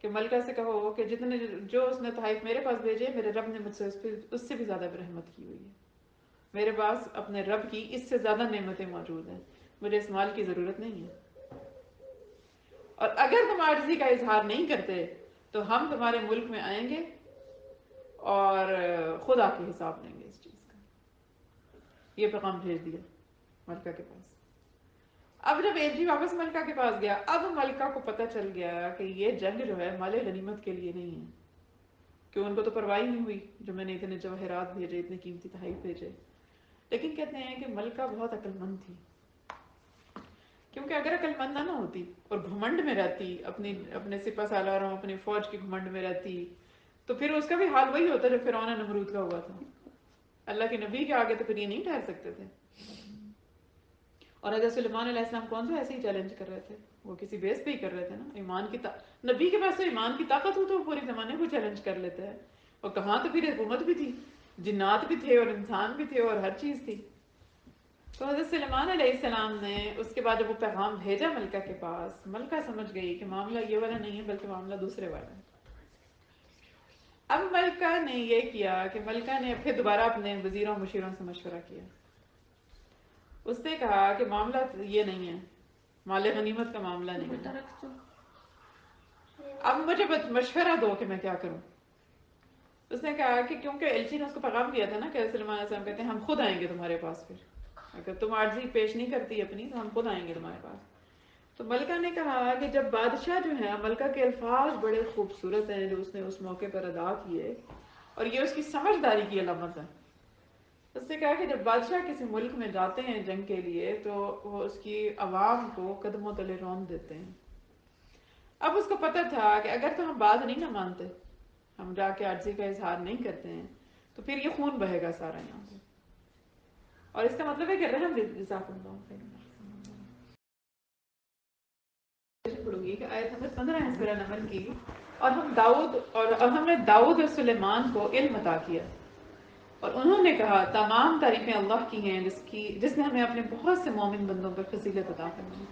کہ ملکہ سے کہو کہ جتنے جو اس نے تحائف میرے پاس بھیجے میرے رب نے مجھ سے اس سے بھی زیادہ رحمت کی ہوئی ہے، میرے پاس اپنے رب کی اس سے زیادہ نعمتیں موجود ہیں، مجھے اس مال کی ضرورت نہیں ہے، اور اگر تم عاجزی کا اظہار نہیں کرتے تو ہم تمہارے ملک میں آئیں گے اور خود آ کے حساب لیں گے اس چیز کا۔ یہ پیغام بھیج دیا ملکہ کے پاس۔ اب جب ایلچی واپس ملکہ کے پاس گیا، اب ملکہ کو پتہ چل گیا کہ یہ جنگ جو ہے مال غنیمت کے لیے نہیں ہے، کہ ان کو تو پرواہ نہیں ہوئی جو میں نے اتنے جواہرات بھیجے، اتنے قیمتی تحائف بھیجے۔ لیکن کہتے ہیں کہ ملکہ بہت عقل مند تھی، کیونکہ اگر عقل مند نہ ہوتی اور گھمنڈ میں رہتی، اپنے سپہ سالاروں اپنی فوج کی گھمنڈ میں رہتی، تو پھر اس کا بھی حال وہی ہوتا جو فرعون نمرود کا ہوا تھا۔ اللہ کے نبی کے آگے تو پھر یہ نہیں ٹھہر سکتے تھے۔ اور حضرت سلیمان علیہ السلام کون سا ایسے ہی چیلنج کر رہے تھے، وہ کسی بیس پہ ہی کر رہے تھے نا، ایمان کی نبی کے پاس تو ایمان کی طاقت ہو تو وہ پورے زمانے کو چیلنج کر لیتے ہیں، اور کہاں تو پھر حکومت بھی تھی، جنات بھی تھے اور انسان بھی تھے اور ہر چیز تھی۔ تو حضرت سلیمان علیہ السلام نے اس کے بعد جب وہ پیغام بھیجا ملکہ کے پاس، ملکہ سمجھ گئی کہ معاملہ یہ والا نہیں ہے بلکہ معاملہ دوسرے والا ہے۔ اب ملکہ نے یہ کیا کہ ملکہ نے پھر دوبارہ اپنے وزیروں مشیروں سے مشورہ کیا۔ اس نے کہا کہ معاملہ یہ نہیں ہے، مال غنیمت کا معاملہ نہیں ہے، اب مجھے مشورہ دو کہ میں کیا کروں۔ اس نے کہا کہ کیونکہ ایلچی نے اس کو پیغام دیا تھا نا کہ سلیمان علیہ السلام کہتے ہیں ہم خود آئیں گے تمہارے پاس، پھر اگر تم عاجزی پیش نہیں کرتی اپنی تو ہم خود آئیں گے تمہارے پاس۔ تو ملکہ نے کہا کہ جب بادشاہ جو ہے، ملکہ کے الفاظ بڑے خوبصورت ہیں جو اس نے اس موقع پر ادا کیے، اور یہ اس کی سمجھداری کی علامت ہے۔ اس نے کہا کہ جب بادشاہ کسی ملک میں جاتے ہیں جنگ کے لیے تو وہ اس کی عوام کو قدموں تلے رون دیتے ہیں۔ اب اس کو پتہ تھا کہ اگر تو ہم بات نہیں نہ مانتے، ہم جا کے عاجزی کا اظہار نہیں کرتے ہیں، تو پھر یہ خون بہے گا سارا یہاں سے، اور اس کا مطلب ہے کہ رحم جزاک اللہ خیر۔ پڑھوں گی کہ آیت نمبر 15 ہے سورہ نمل کی، اور ہم نے داؤد اور سلیمان کو علم عطا کیا، اور انہوں نے کہا تمام تعریفیں اللہ کی ہیں جس نے ہمیں اپنے بہت سے مومن بندوں پر فضیلت عطا فرمائی۔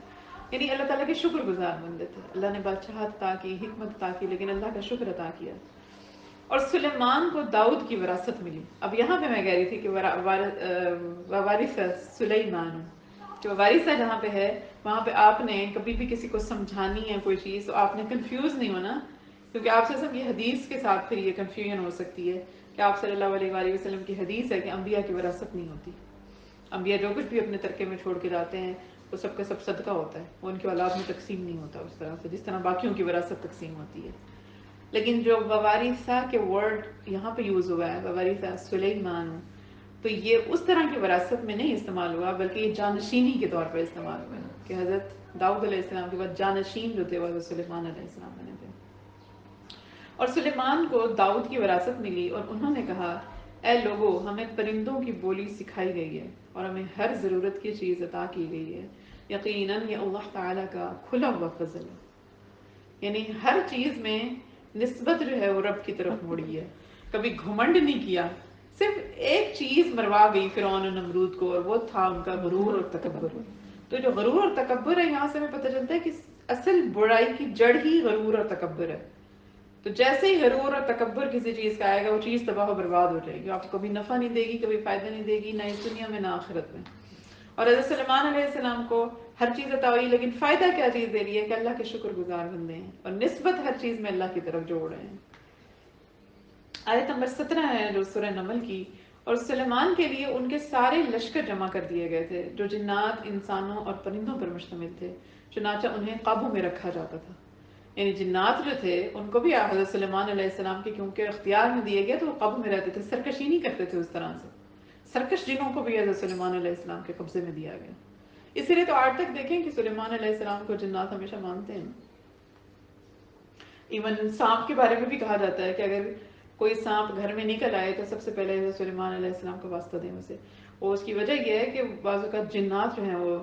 یعنی اللہ تعالیٰ کے شکر گزار بندے تھے، اللہ نے بادشاہت عطا کی، حکمت عطا کی، لیکن اللہ کا شکر عطا کیا۔ اور سلیمان کو داؤد کی وراثت ملی۔ اب یہاں پہ میں کہہ رہی تھی کہ وارث سلیمان، جو وارثہ جہاں پہ ہے وہاں پہ آپ نے کبھی بھی کسی کو سمجھانی ہے کوئی چیز تو آپ نے کنفیوز نہیں ہونا، کیونکہ آپ سے یہ حدیث کے ساتھ پھر یہ کنفیوژن ہو سکتی ہے کہ آپ صلی اللہ علیہ وآلہ وسلم کی حدیث ہے کہ انبیاء کی وراثت نہیں ہوتی، انبیاء جو کچھ بھی اپنے ترکے میں چھوڑ کے جاتے ہیں وہ سب کا سب صدقہ ہوتا ہے، وہ ان کی اولاد میں تقسیم نہیں ہوتا اس طرح سے جس طرح باقیوں کی وراثت تقسیم ہوتی ہے۔ لیکن جو ووارثہ کے ورڈ یہاں پہ یوز ہوا ہے، ووارثہ سلیمان، تو یہ اس طرح کی وراثت میں نہیں استعمال ہوا بلکہ یہ جانشینی کے طور پر استعمال ہوا ہے کہ حضرت داؤد علیہ السلام کے بعد جانشین جو تھے وہ حضرت سلیمان علیہ السلام بنے تھے۔ اور سلیمان کو داؤد کی وراثت ملی اور انہوں نے کہا اے لوگو، ہمیں پرندوں کی بولی سکھائی گئی ہے اور ہمیں ہر ضرورت کی چیز عطا کی گئی ہے، یقیناً یہ اللہ تعالیٰ کا کھلا ہوا فضل ہے۔ یعنی ہر چیز میں نسبت جو ہے وہ رب کی طرف مڑی ہے، کبھی گھمنڈ نہیں کیا، صرف ایک چیز مروا گئی فرعون و نمرود کو اور وہ تھا ان کا غرور اور تکبر۔ تو جو غرور اور تکبر ہے یہاں سے ہمیں پتہ چلتا ہے کہ اصل برائی کی جڑ ہی غرور اور تکبر ہے۔ تو تو جیسے ہی غرور اور تکبر کسی چیز کا آئے گا وہ چیز تباہ و برباد ہو جائے گی، آپ کو کبھی نفع نہیں دے گی، کبھی فائدہ نہیں دے گی، نہ اس دنیا میں نہ آخرت میں۔ اور حضرت سلیمان علیہ السلام کو ہر چیز عطا ہوئی، لیکن فائدہ کیا چیز دے رہی ہے کہ اللہ کے شکر گزار بندے ہیں اور نسبت ہر چیز میں اللہ کی طرف جوڑ رہے ہیں۔ آیت نمبر 17 ہے جو سورہ نمل کی، اور سلیمان کے لیے ان کے سارے لشکر جمع کر دیے گئے تھے جو جنات، انسانوں اور پرندوں پر مشتمل تھے، چنانچہ انہیں قابو میں رکھا جاتا تھا۔ یعنی جنات جو تھے ان کو بھی حضرت سلیمان علیہ السلام کے کیونکہ اختیار میں دیے گئے تو وہ قابو میں رہتے تھے، سرکشی نہیں کرتے تھے اس طرح سے۔ سرکش جنوں کو بھی حضرت سلیمان علیہ السلام کے قبضے میں دیا گیا۔ اسی لیے تو آج تک دیکھیں کہ سلیمان علیہ السلام کو جنات ہمیشہ مانتے ہیں۔ ایون سانپ کے بارے میں بھی کہا جاتا ہے کہ اگر کوئی سانپ گھر میں نکل آئے تو سب سے پہلے حضرت سلیمان علیہ السلام کو واسطہ دیں اسے، اور اس کی وجہ یہ ہے کہ بعض اوقات جنات جو ہیں وہ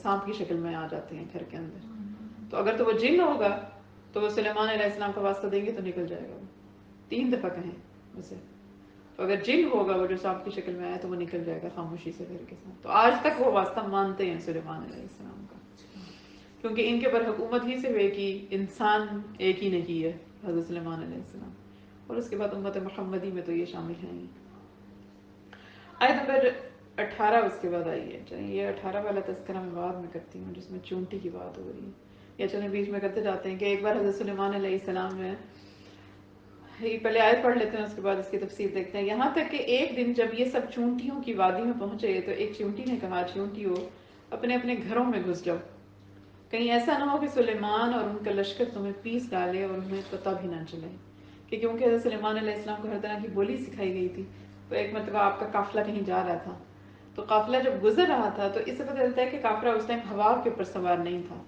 سانپ کی شکل میں آ جاتے ہیں گھر کے اندر، تو اگر تو وہ جن ہوگا تو وہ سلیمان علیہ السلام کا واسطہ دیں گے تو نکل جائے گا، وہ 3 دفعہ کہیں اسے، تو اگر جن ہوگا وہ جو سانپ کی شکل میں آیا تو وہ نکل جائے گا خاموشی سے گھر کے ساتھ۔ تو آج تک وہ واسطہ مانتے ہیں سلیمان علیہ السلام کا، کیونکہ ان کے اوپر حکومت ہی سے ہوئے کہ انسان ایک ہی نے کی ہے، حضرت سلیمان علیہ السلام، اور اس کے بعد امت محمدی میں تو یہ شامل ہیں ہی۔ آیت نمبر 18 اس کے بعد آئی ہے، چلیں یہ 18 والا تذکرہ میں بعد میں کرتی ہوں جس میں چونٹی کی بات ہو رہی ہے، یا چلیں بیچ میں کرتے جاتے ہیں کہ ایک بار حضرت سلیمان علیہ السلام جو ہے، یہ پہلے آیت پڑھ لیتے ہیں اس کے بعد اس کی تفسیر دیکھتے ہیں۔ یہاں تک کہ ایک دن جب یہ سب چونٹیوں کی وادی میں پہنچے تو ایک چونٹی نے کہا، چونٹیوں اپنے اپنے گھروں میں گھس جاؤ، کہیں ایسا نہ ہو کہ سلیمان اور ان کا لشکر تمہیں پیس ڈالے اور انہیں پتہ بھی نہ چلے، کہ کیونکہ حضرت سلیمان علیہ السلام کو ہر طرح کی بولی سکھائی گئی تھی، تو ایک مرتبہ آپ کا قافلہ کہیں جا رہا تھا، تو قافلہ جب گزر رہا تھا تو اس سے پتہ چلتا ہے کہ قافلہ اس ٹائم ہوا کے اوپر سوار نہیں تھا،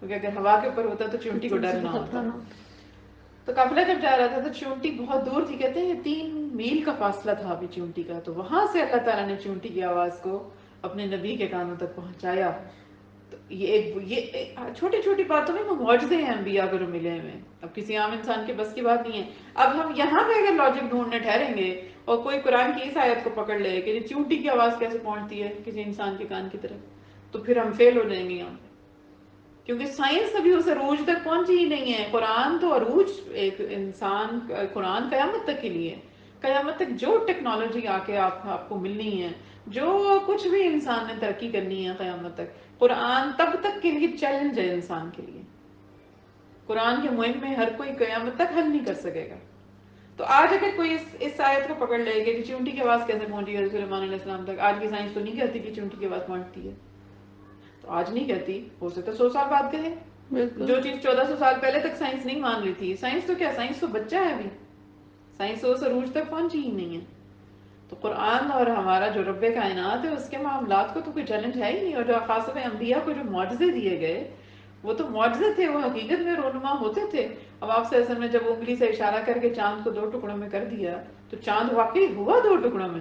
کیونکہ اگر ہوا کے اوپر ہوتا تو چونٹی کو ڈر نہ ہوتا۔ تو قافلہ جب جا رہا تھا تو چونٹی بہت دور تھی، کہتے ہیں 3 میل کا فاصلہ تھا ابھی چونٹی کا، تو وہاں سے اللہ تعالیٰ نے چونٹی کی آواز کو اپنے نبی کے کانوں تک پہنچایا۔ تو یہ چھوٹی چھوٹی باتوں میں وہ معجزے ہیں انبیاء کو جو ملے ہوئے، اب کسی عام انسان کے بس کی بات نہیں ہے۔ اب ہم یہاں پہ اگر لاجک ڈھونڈنے ٹھہریں گے اور کوئی قرآن کی اس آیت کو پکڑ لے کہ چونٹی کی آواز کیسے پہنچتی ہے کسی انسان کے کان کی طرف، تو پھر ہم فیل ہو جائیں گے یہاں پہ، کیونکہ سائنس ابھی اس عروج تک پہنچی ہی نہیں ہے۔ قرآن تو عروج ایک انسان، قرآن قیامت تک کے لیے، قیامت تک جو ٹیکنالوجی آ کے آپ کو ملنی ہے، جو کچھ بھی انسان نے ترقی کرنی ہے قیامت تک، قرآن تب تک کے لیے چیلنج ہے انسان کے لیے۔ قرآن کے مہم میں ہر کوئی قیامت تک حل نہیں کر سکے گا۔ تو آج اگر کوئی اس آیت کو پکڑ لے کہ چونٹی کی آواز کیسے پہنچی ہے سلیمان علیہ السلام تک، آج کی سائنس تو نہیں کہتی کہ چونٹی کی آواز پہنچتی ہے، تو آج نہیں کہتی، ہو سکتا ہے 100 سال بعد کہے۔ جو چیز 1400 سال پہلے تک سائنس نہیں مان رہی تھی، سائنس تو کیا، سائنس تو بچہ ہے ابھی، سائنس تو اس عروج تک پہنچی ہی نہیں ہے۔ تو قرآن اور ہمارا جو رب کائنات ہے اس کے معاملات کو تو کوئی چیلنج ہے ہی نہیں، اور جو خاص انبیاء کو جو معجزے دیے گئے وہ تو معجزے تھے، وہ حقیقت میں رونما ہوتے تھے۔ اب آپ سے اصل میں جب انگلی سے اشارہ کر کے چاند کو 2 ٹکڑوں میں کر دیا تو چاند واقعی ہوا 2 ٹکڑوں میں۔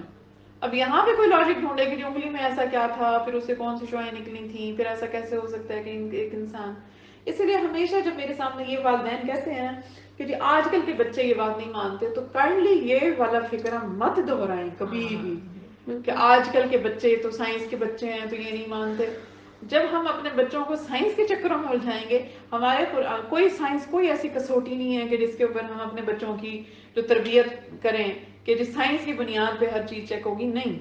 اب یہاں پہ کوئی لاجک ڈھونڈے کہ انگلی میں ایسا کیا تھا، پھر اس سے کون سی شعائیں نکلی تھیں، پھر ایسا کیسے ہو سکتا ہے کہ ایک انسان۔ اس لیے ہمیشہ جب میرے سامنے یہ والدین کہتے ہیں کہ جی آج کل کے بچے یہ بات نہیں مانتے، تو کائنڈلی یہ والا فکرہ مت دہرائیں کبھی بھی کہ آج کل کے بچے تو سائنس کے بچے ہیں تو یہ نہیں مانتے۔ جب ہم اپنے بچوں کو سائنس کے چکروں میں الجھائیں گے، ہمارے کوئی سائنس کوئی ایسی کسوٹی نہیں ہے کہ جس کے اوپر ہم اپنے بچوں کی جو تربیت کریں کہ جس سائنس کی بنیاد پہ ہر چیز چیک ہوگی، نہیں۔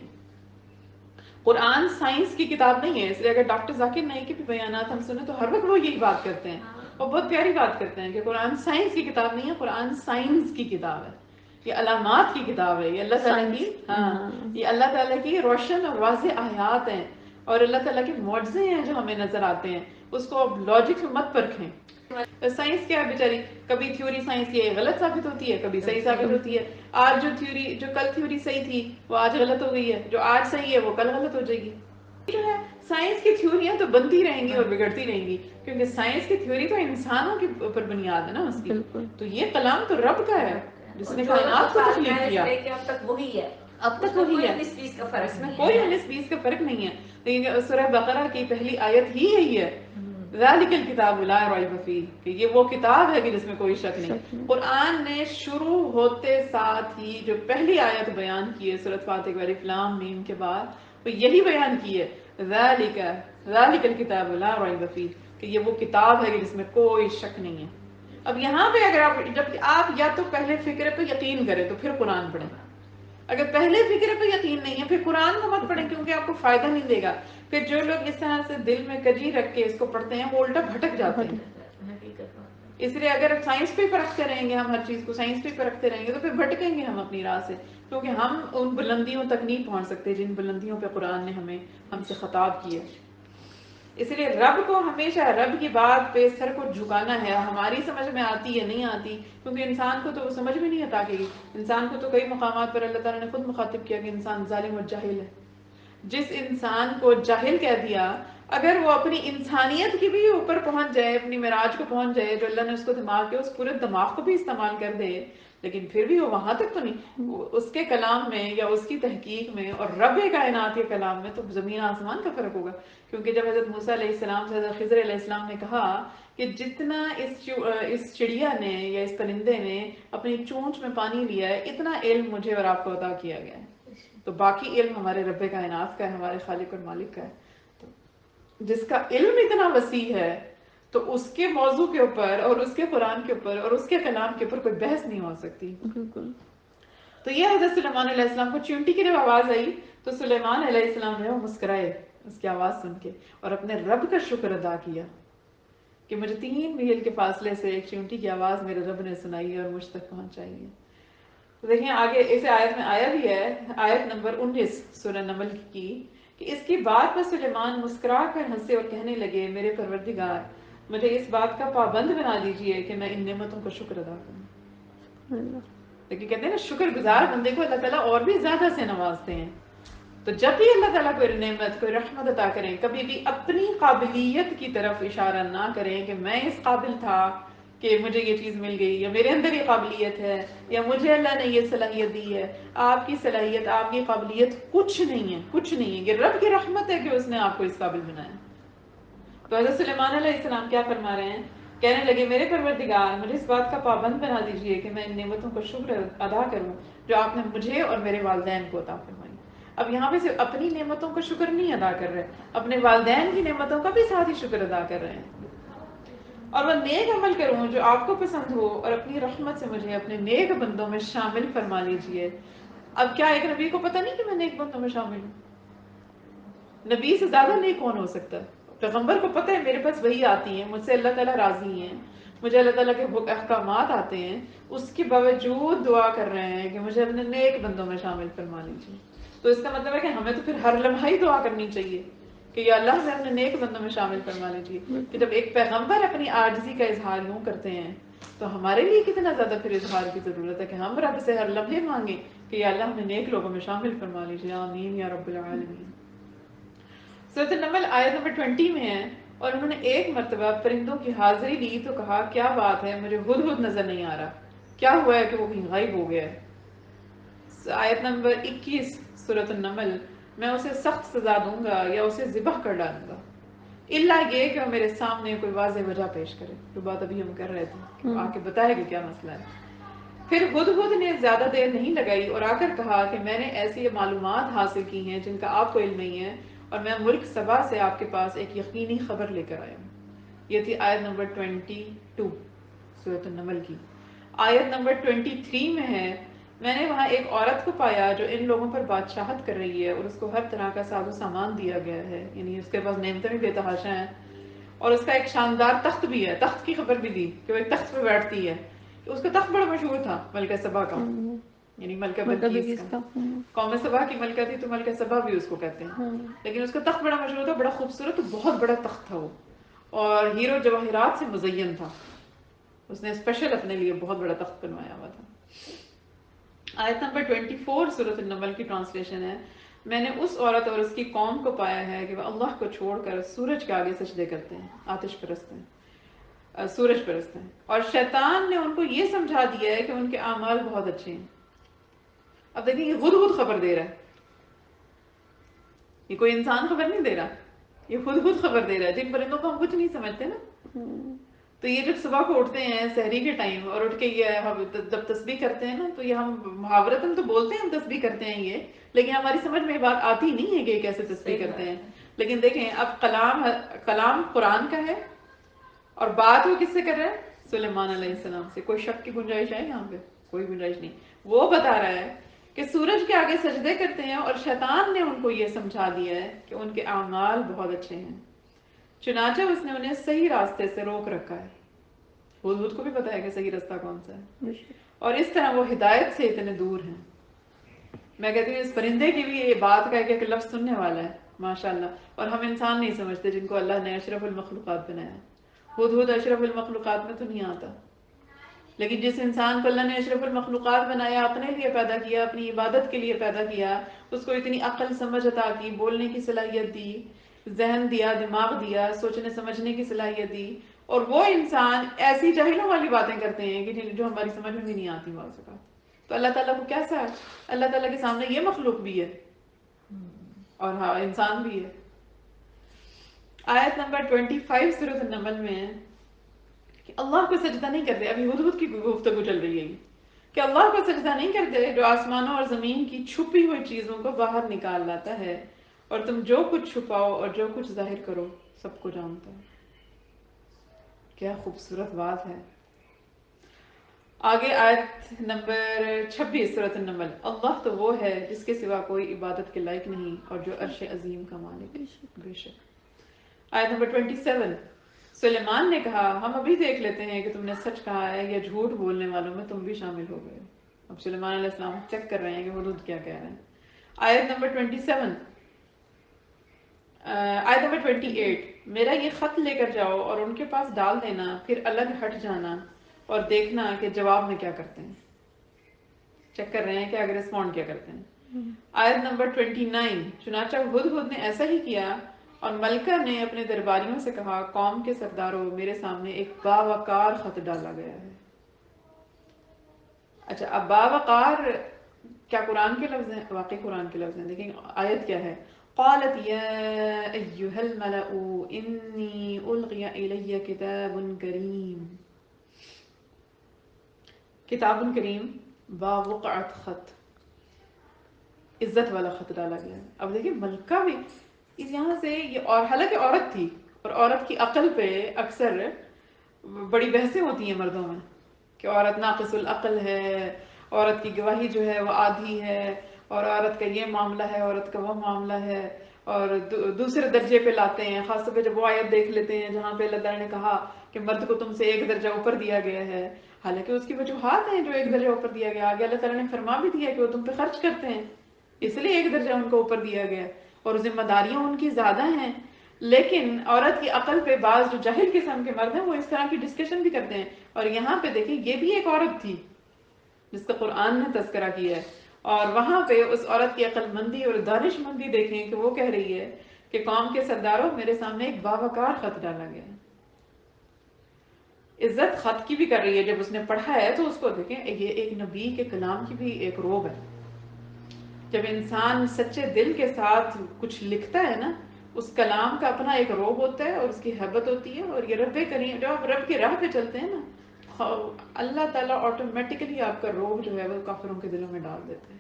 قرآن سائنس کی کتاب نہیں ہے، اس لیے اگر ڈاکٹر ذاکر نائک کے بھی بیانات ہم سنیں تو ہر وقت وہ یہی بات کرتے ہیں، اور بہت پیاری بات کرتے ہیں کہ قرآن سائنس کی کتاب نہیں ہے، قرآن سائنس کی کتاب ہے، یہ علامات کی کتاب ہے، یہ اللہ تعالیٰ کی یہ اللہ تعالیٰ کی روشن اور واضح آیات ہیں، اور اللہ تعالیٰ کے معجزے ہیں جو ہمیں نظر آتے ہیں، اس کو اب لاجک میں مت پرکھیں۔ سائنس کیا ہے بیچاری، کبھی تھیوری سائنس کی غلط ثابت ہوتی ہے، کبھی صحیح ثابت ہوتی ہے۔ آج جو کل تھیوری صحیح تھی وہ آج غلط ہو گئی ہے، جو آج صحیح ہے وہ کل غلط ہو جائے گی۔ جو ہے سائنس کی تھیوریاں تو بنتی رہیں گی اور بگڑتی رہیں گی، کیونکہ سائنس کی تھیوری تو انسانوں کے اوپر بنیاد ہے نا اس کی، تو یہ کلام تو رب کا ہے جس نے کائنات کو تخلیق کیا، اب تک وہی ہے، اب تک وہی ہے، اس میں کوئی 19-20 کا فرق نہیں ہے۔ لیکن سورہ بقرہ کی پہلی آیت ہی یہی ہے، ذالک الکتاب لا ریب فیہ، کہ یہ وہ کتاب ہے کہ جس میں کوئی شک نہیں۔ قرآن نے شروع ہوتے ساتھ ہی جو پہلی آیت بیان کی ہے سورۃ فاتح کے الف لام میم کے بعد، وہ یہی بیان کی ہے، ذالک الکتاب لا ریب فیہ، کہ یہ وہ کتاب ہے کہ جس میں کوئی شک نہیں ہے۔ اب یہاں پہ اگر آپ یا تو پہلے فکر پہ یقین کریں تو پھر قرآن پڑھیں، اگر پہلے فکر پہ یقین نہیں ہے پھر قرآن کو مت پڑھیں کیونکہ آپ کو فائدہ نہیں دے گا. پھر جو لوگ اس طرح سے دل میں کجی رکھ کے اس کو پڑھتے ہیں وہ الٹا بھٹک جاتے ہیں. اس لیے اگر سائنس پہ پرکھتے رہیں گے، ہم ہر چیز کو سائنس پہ پرکھتے رہیں گے تو پھر بھٹکیں گے ہم اپنی راہ سے، کیونکہ ہم ان بلندیوں تک نہیں پہنچ سکتے جن بلندیوں پہ قرآن نے ہم سے خطاب کیا. اس لیے رب کو ہمیشہ رب کی بات پہ سر کو جھکانا ہے، ہماری سمجھ میں آتی ہے نہیں آتی، کیونکہ انسان کو تو وہ سمجھ میں نہیں آتا کہ انسان کو تو کئی مقامات پر اللہ تعالیٰ نے خود مخاطب کیا کہ انسان ظالم و جاہل ہے. جس انسان کو جاہل کہہ دیا، اگر وہ اپنی انسانیت کی بھی اوپر پہنچ جائے، اپنی معراج کو پہنچ جائے جو اللہ نے اس کو دماغ کے اس پورے دماغ کو بھی استعمال کر دے، لیکن پھر بھی وہ وہاں تک تو نہیں. اس کے کلام میں یا اس کی تحقیق میں اور رب کائنات کے کلام میں تو زمین آسمان کا فرق ہوگا. کیونکہ جب حضرت موسیٰ علیہ السلام سے حضرت خضر علیہ السلام نے کہا کہ جتنا اس چڑیا نے یا اس پرندے نے اپنی چونچ میں پانی لیا ہے اتنا علم مجھے اور آپ کو عطا کیا گیا ہے، تو باقی علم ہمارے رب کائنات کا ہے، ہمارے خالق اور مالک کا ہے. تو جس کا علم اتنا وسیع ہے تو اس کے موضوع کے اوپر اور اس کے قرآن کے اوپر اور اس کے کلام کے اوپر کوئی بحث نہیں ہو سکتی. بالکل. تو یہ حضرت سلیمان علیہ السلام کو چونٹی کی جب آواز آئی تو سلیمان علیہ السلام جو ہے وہ مسکرائے اس کی آواز سن کے اور اپنے رب کا شکر ادا کیا کہ مجھے 3 میل کے فاصلے سے ایک چونٹی کی آواز میرے رب نے سنائی ہے اور مجھ تک پہنچائی ہے. تو دیکھیں آگے اس آیت میں آیا بھی ہے، آیت نمبر 19 سورہ نمل کی، کہ اس کی بات پر سلیمان مسکرا کر ہنسے اور کہنے لگے میرے پروردگار مجھے اس بات کا پابند بنا دیجئے کہ میں ان نعمتوں کا شکر ادا کروں. لیکن کہتے ہیں نا شکر گزار بندے کو اللہ تعالیٰ اور بھی زیادہ سے نوازتے ہیں. تو جب بھی اللہ تعالیٰ کوئی نعمت کوئی رحمت عطا کریں کبھی بھی اپنی قابلیت کی طرف اشارہ نہ کریں کہ میں اس قابل تھا کہ مجھے یہ چیز مل گئی یا میرے اندر یہ قابلیت ہے یا مجھے اللہ نے یہ صلاحیت دی ہے. آپ کی صلاحیت آپ کی قابلیت کچھ نہیں ہے، کچھ نہیں ہے، یہ رب کی رحمت ہے کہ اس نے آپ کو اس قابل بنایا. تو حضرت سلیمان علیہ السلام کیا فرما رہے ہیں، کہنے لگے میرے پروردگار مجھے اس بات کا پابند بنا دیجئے کہ میں ان نعمتوں کا شکر ادا کروں جو آپ نے مجھے اور میرے والدین کو عطا فرمائی. اب یہاں پہ صرف اپنی نعمتوں کا شکر نہیں ادا کر رہے، اپنے والدین کی نعمتوں کا بھی ساتھ ہی شکر ادا کر رہے ہیں. اور وہ نیک عمل کروں جو آپ کو پسند ہو اور اپنی رحمت سے مجھے اپنے نیک بندوں میں شامل فرما لیجئے. اب کیا ایک نبی کو پتہ نہیں کہ میں نیک بندوں میں شامل ہوں؟ نبی سے زیادہ نیک کون ہو سکتا ہے؟ پیغمبر کو پتہ ہے میرے پاس وہی آتی ہیں، مجھ سے اللہ تعالیٰ راضی ہیں، مجھے اللہ تعالیٰ کے احکامات آتے ہیں، اس کے باوجود دعا کر رہے ہیں کہ مجھے اپنے نیک بندوں میں شامل فرما لیجیے. تو اس کا مطلب ہے کہ ہمیں تو پھر ہر لمحہ ہی دعا کرنی چاہیے کہ یا اللہ ہمیں اپنے نیک بندوں میں شامل فرما لیجیے. کہ جب ایک پیغمبر اپنی عاجزی کا اظہار یوں کرتے ہیں تو ہمارے لیے کتنا زیادہ پھر اظہار کی ضرورت ہے کہ ہم رب سے ہر لمحے مانگیں کہ یا اللہ ہمیں نیک لوگوں میں شامل فرما لیجیے. آمین یا رب العالمین. سورۃ النمل آیت نمبر 20 میں ہے، اور انہوں نے ایک مرتبہ پرندوں کی حاضری لی تو کہا کیا بات ہے مجھے ہدہد نظر نہیں آ رہا، کیا ہوا ہے کہ وہ کہیں غائب ہو گیا ہے. آیت نمبر 21 سورۃ النمل میں اسے سخت سزا دوں گا یا اسے ذبح کر ڈالوں گا الا یہ کہ وہ میرے سامنے کوئی واضح وجہ پیش کرے. جو بات ابھی ہم کر رہے تھے کہ آ کے بتائے کہ کیا مسئلہ ہے. پھر ہدہد نے زیادہ دیر نہیں لگائی اور آ کر کہا کہ میں نے ایسی معلومات حاصل کی ہیں جن کا آپ کو علم نہیں ہے اور میں ملک سبا سے آپ کے پاس ایک یقینی خبر لے کر آیا ہوں. یہ تھی آیت نمبر 22 سورۃ النمل کی. آیت نمبر 23 میں ہے میں نے وہاں ایک عورت کو پایا جو ان لوگوں پر بادشاہت کر رہی ہے اور اس کو ہر طرح کا ساز و سامان دیا گیا ہے، یعنی اس کے پاس نعمتیں بھی بے تحاشا ہیں اور اس کا ایک شاندار تخت بھی ہے. تخت کی خبر بھی دی کہ وہ ایک تخت پہ بیٹھتی ہے. اس کا تخت بڑا مشہور تھا ملکہ سبا کا، یعنی ملکہ بلقیس کا. قوم سبا کی ملکہ تھی تو ملکہ سبا بھی اس کو کہتے ہیں. لیکن اس کا تخت بڑا مشہور تھا، بڑا خوبصورت، بہت بڑا تخت تھا وہ، اور ہیرو جواہرات سے مزین تھا. اس نے اسپیشل اپنے لیے بہت بڑا تخت بنوایا ہوا تھا. آیت نمبر 24 سورۃ النمل کی ٹرانسلیشن ہے میں نے اس عورت اور اس کی قوم کو پایا ہے کہ وہ اللہ کو چھوڑ کر سورج کے آگے سجدے کرتے ہیں، آتش پرست ہیں، سورج پرست ہیں، اور شیطان نے ان کو یہ سمجھا دیا ہے کہ ان کے اعمال بہت اچھے ہیں. اب دیکھیں یہ ہدہد خبر دے رہا ہے، یہ کوئی انسان خبر نہیں دے رہا، یہ ہدہد خبر دے رہا ہے جن پرندوں کو ہم کچھ نہیں سمجھتے نا. تو یہ جب صبح کو اٹھتے ہیں سحری کے ٹائم اور اٹھ کے یہ جب تسبیح کرتے ہیں نا تو یہ ہم محاورتاً تو بولتے ہیں ہم تسبیح کرتے ہیں یہ، لیکن ہماری سمجھ میں یہ بات آتی نہیں ہے کہ یہ کیسے تسبیح کرتے ہیں. لیکن دیکھیں اب کلام قرآن کا ہے اور بات وہ کس سے کر رہا ہے؟ سلیمان علیہ السلام سے. کوئی شک کی گنجائش ہے یہاں پہ؟ کوئی گنجائش نہیں. وہ بتا رہا ہے کہ سورج کے آگے سجدے کرتے ہیں اور شیطان نے ان کو یہ سمجھا دیا ہے کہ ان کے اعمال بہت اچھے ہیں، چنانچہ اس نے انہیں صحیح راستے سے روک رکھا ہے. ہدہد کو بھی پتا ہے کہ صحیح راستہ کون سا ہے، اور اس طرح وہ ہدایت سے اتنے دور ہیں. میں کہتی ہوں اس پرندے کی بھی یہ بات کہہ کے ایک لفظ سننے والا ہے ماشاءاللہ، اور ہم انسان نہیں سمجھتے جن کو اللہ نے اشرف المخلوقات بنایا. ہدہد اشرف المخلوقات میں تو نہیں آتا، لیکن جس انسان کو اللہ نے اشرف المخلوقات بنایا، اپنے لیے پیدا کیا، اپنی عبادت کے لیے پیدا کیا، اس کو اتنی عقل سمجھ عطا کی، بولنے کی صلاحیت دی، ذہن دیا، دماغ دیا، سوچنے سمجھنے کی صلاحیت دی، اور وہ انسان ایسی جاہلوں والی باتیں کرتے ہیں کہ جو ہماری سمجھ میں بھی نہیں آتی بعض اوقات. تو اللہ تعالیٰ کو کیسا ہے؟ اللہ تعالیٰ کے سامنے یہ مخلوق بھی ہے اور ہاں انسان بھی ہے. آیت نمبر 25 سورۃ النمل میں ہے کہ اللہ کو سجدہ نہیں کرتے. ابھی ہدہد کی گفتگو چل رہی ہے کہ اللہ کو سجدہ نہیں کرتے جو آسمانوں اور زمین کی چھپی ہوئی چیزوں کو باہر نکال لاتا ہے، اور تم جو کچھ چھپاؤ اور جو کچھ ظاہر کرو سب کو جانتا ہے. کیا خوبصورت بات ہے. آگے آیت نمبر 26 سورۃ النمل. اللہ تو وہ ہے جس کے سوا کوئی عبادت کے لائق نہیں اور جو عرش عظیم کا مالک ہے. بے شک. آیت نمبر 27. سلیمان نے کہا ہم ابھی دیکھ لیتے ہیں کہ تم نے سچ کہا ہے یا جھوٹ بولنے والوں میں تم بھی شامل ہو گئے. اب سلیمان علیہ السلام چیک کر رہے ہیں کہ ہدہد کیا کہہ رہے ہیں. آیت نمبر 27. آیت نمبر 28. میرا یہ خط لے کر جاؤ اور ان کے پاس ڈال دینا، پھر الگ ہٹ جانا اور دیکھنا کہ جواب میں کیا کرتے ہیں. چیک کر رہے ہیں کہ آگے رسپونڈ کیا کرتے ہیں. آیت نمبر 29. چنانچہ ہدہد نے ایسا ہی کیا اور ملکہ نے اپنے درباریوں سے کہا قوم کے سرداروں میرے سامنے ایک باوقار خط ڈالا گیا ہے. اچھا اب باوقار کیا قرآن کے لفظ ہیں؟ واقعی قرآن کے لفظ ہیں. لیکن آیت کیا ہے؟ قالت یا ایہا الملأ انی القی الی کتاب کریم. کتاب کریم باوقعت خط، عزت والا خط ڈالا گیا ہے. اب دیکھیں ملکہ بھی اس یہاں سے یہ، اور حالانکہ عورت تھی اور عورت کی عقل پہ اکثر بڑی بحثیں ہوتی ہیں مردوں میں کہ عورت ناقص العقل ہے، عورت کی گواہی جو ہے وہ آدھی ہے، اور عورت کا یہ معاملہ ہے، عورت کا وہ معاملہ ہے، اور دوسرے درجے پہ لاتے ہیں. خاص طور پہ جب وہ آیت دیکھ لیتے ہیں جہاں پہ اللہ تعالیٰ نے کہا کہ مرد کو تم سے ایک درجہ اوپر دیا گیا ہے، حالانکہ اس کی وجوہات ہیں جو ایک درجہ اوپر دیا گیا. آگے اللہ تعالیٰ نے فرما بھی دیا کہ وہ تم پہ خرچ کرتے ہیں اس لیے ایک درجہ ان کو اوپر دیا گیا، اور ذمہ داریاں ان کی زیادہ ہیں. لیکن عورت کی عقل پہ بعض جو جاہل قسم کے مرد ہیں وہ اس طرح کی ڈسکشن بھی کرتے ہیں. اور یہاں پہ دیکھیں یہ بھی ایک عورت تھی جس کا قرآن نے تذکرہ کیا ہے، اور وہاں پہ اس عورت کی عقل مندی اور دانش مندی دیکھیں کہ وہ کہہ رہی ہے کہ قوم کے سرداروں میرے سامنے ایک باوقار خط ڈالا گیا ہے. عزت خط کی بھی کر رہی ہے. جب اس نے پڑھا ہے تو اس کو دیکھیں یہ ایک نبی کے کلام کی بھی ایک روب ہے. جب انسان سچے دل کے ساتھ کچھ لکھتا ہے نا، اس کلام کا اپنا ایک روب ہوتا ہے اور اس کی حیبت ہوتی ہے. اور یہ رب کریم جب آپ رب کی راہ پہ چلتے ہیں نا، اللہ تعالیٰ آٹومیٹکلی آپ کا روب جو ہے وہ کافروں کے دلوں میں ڈال دیتا ہے.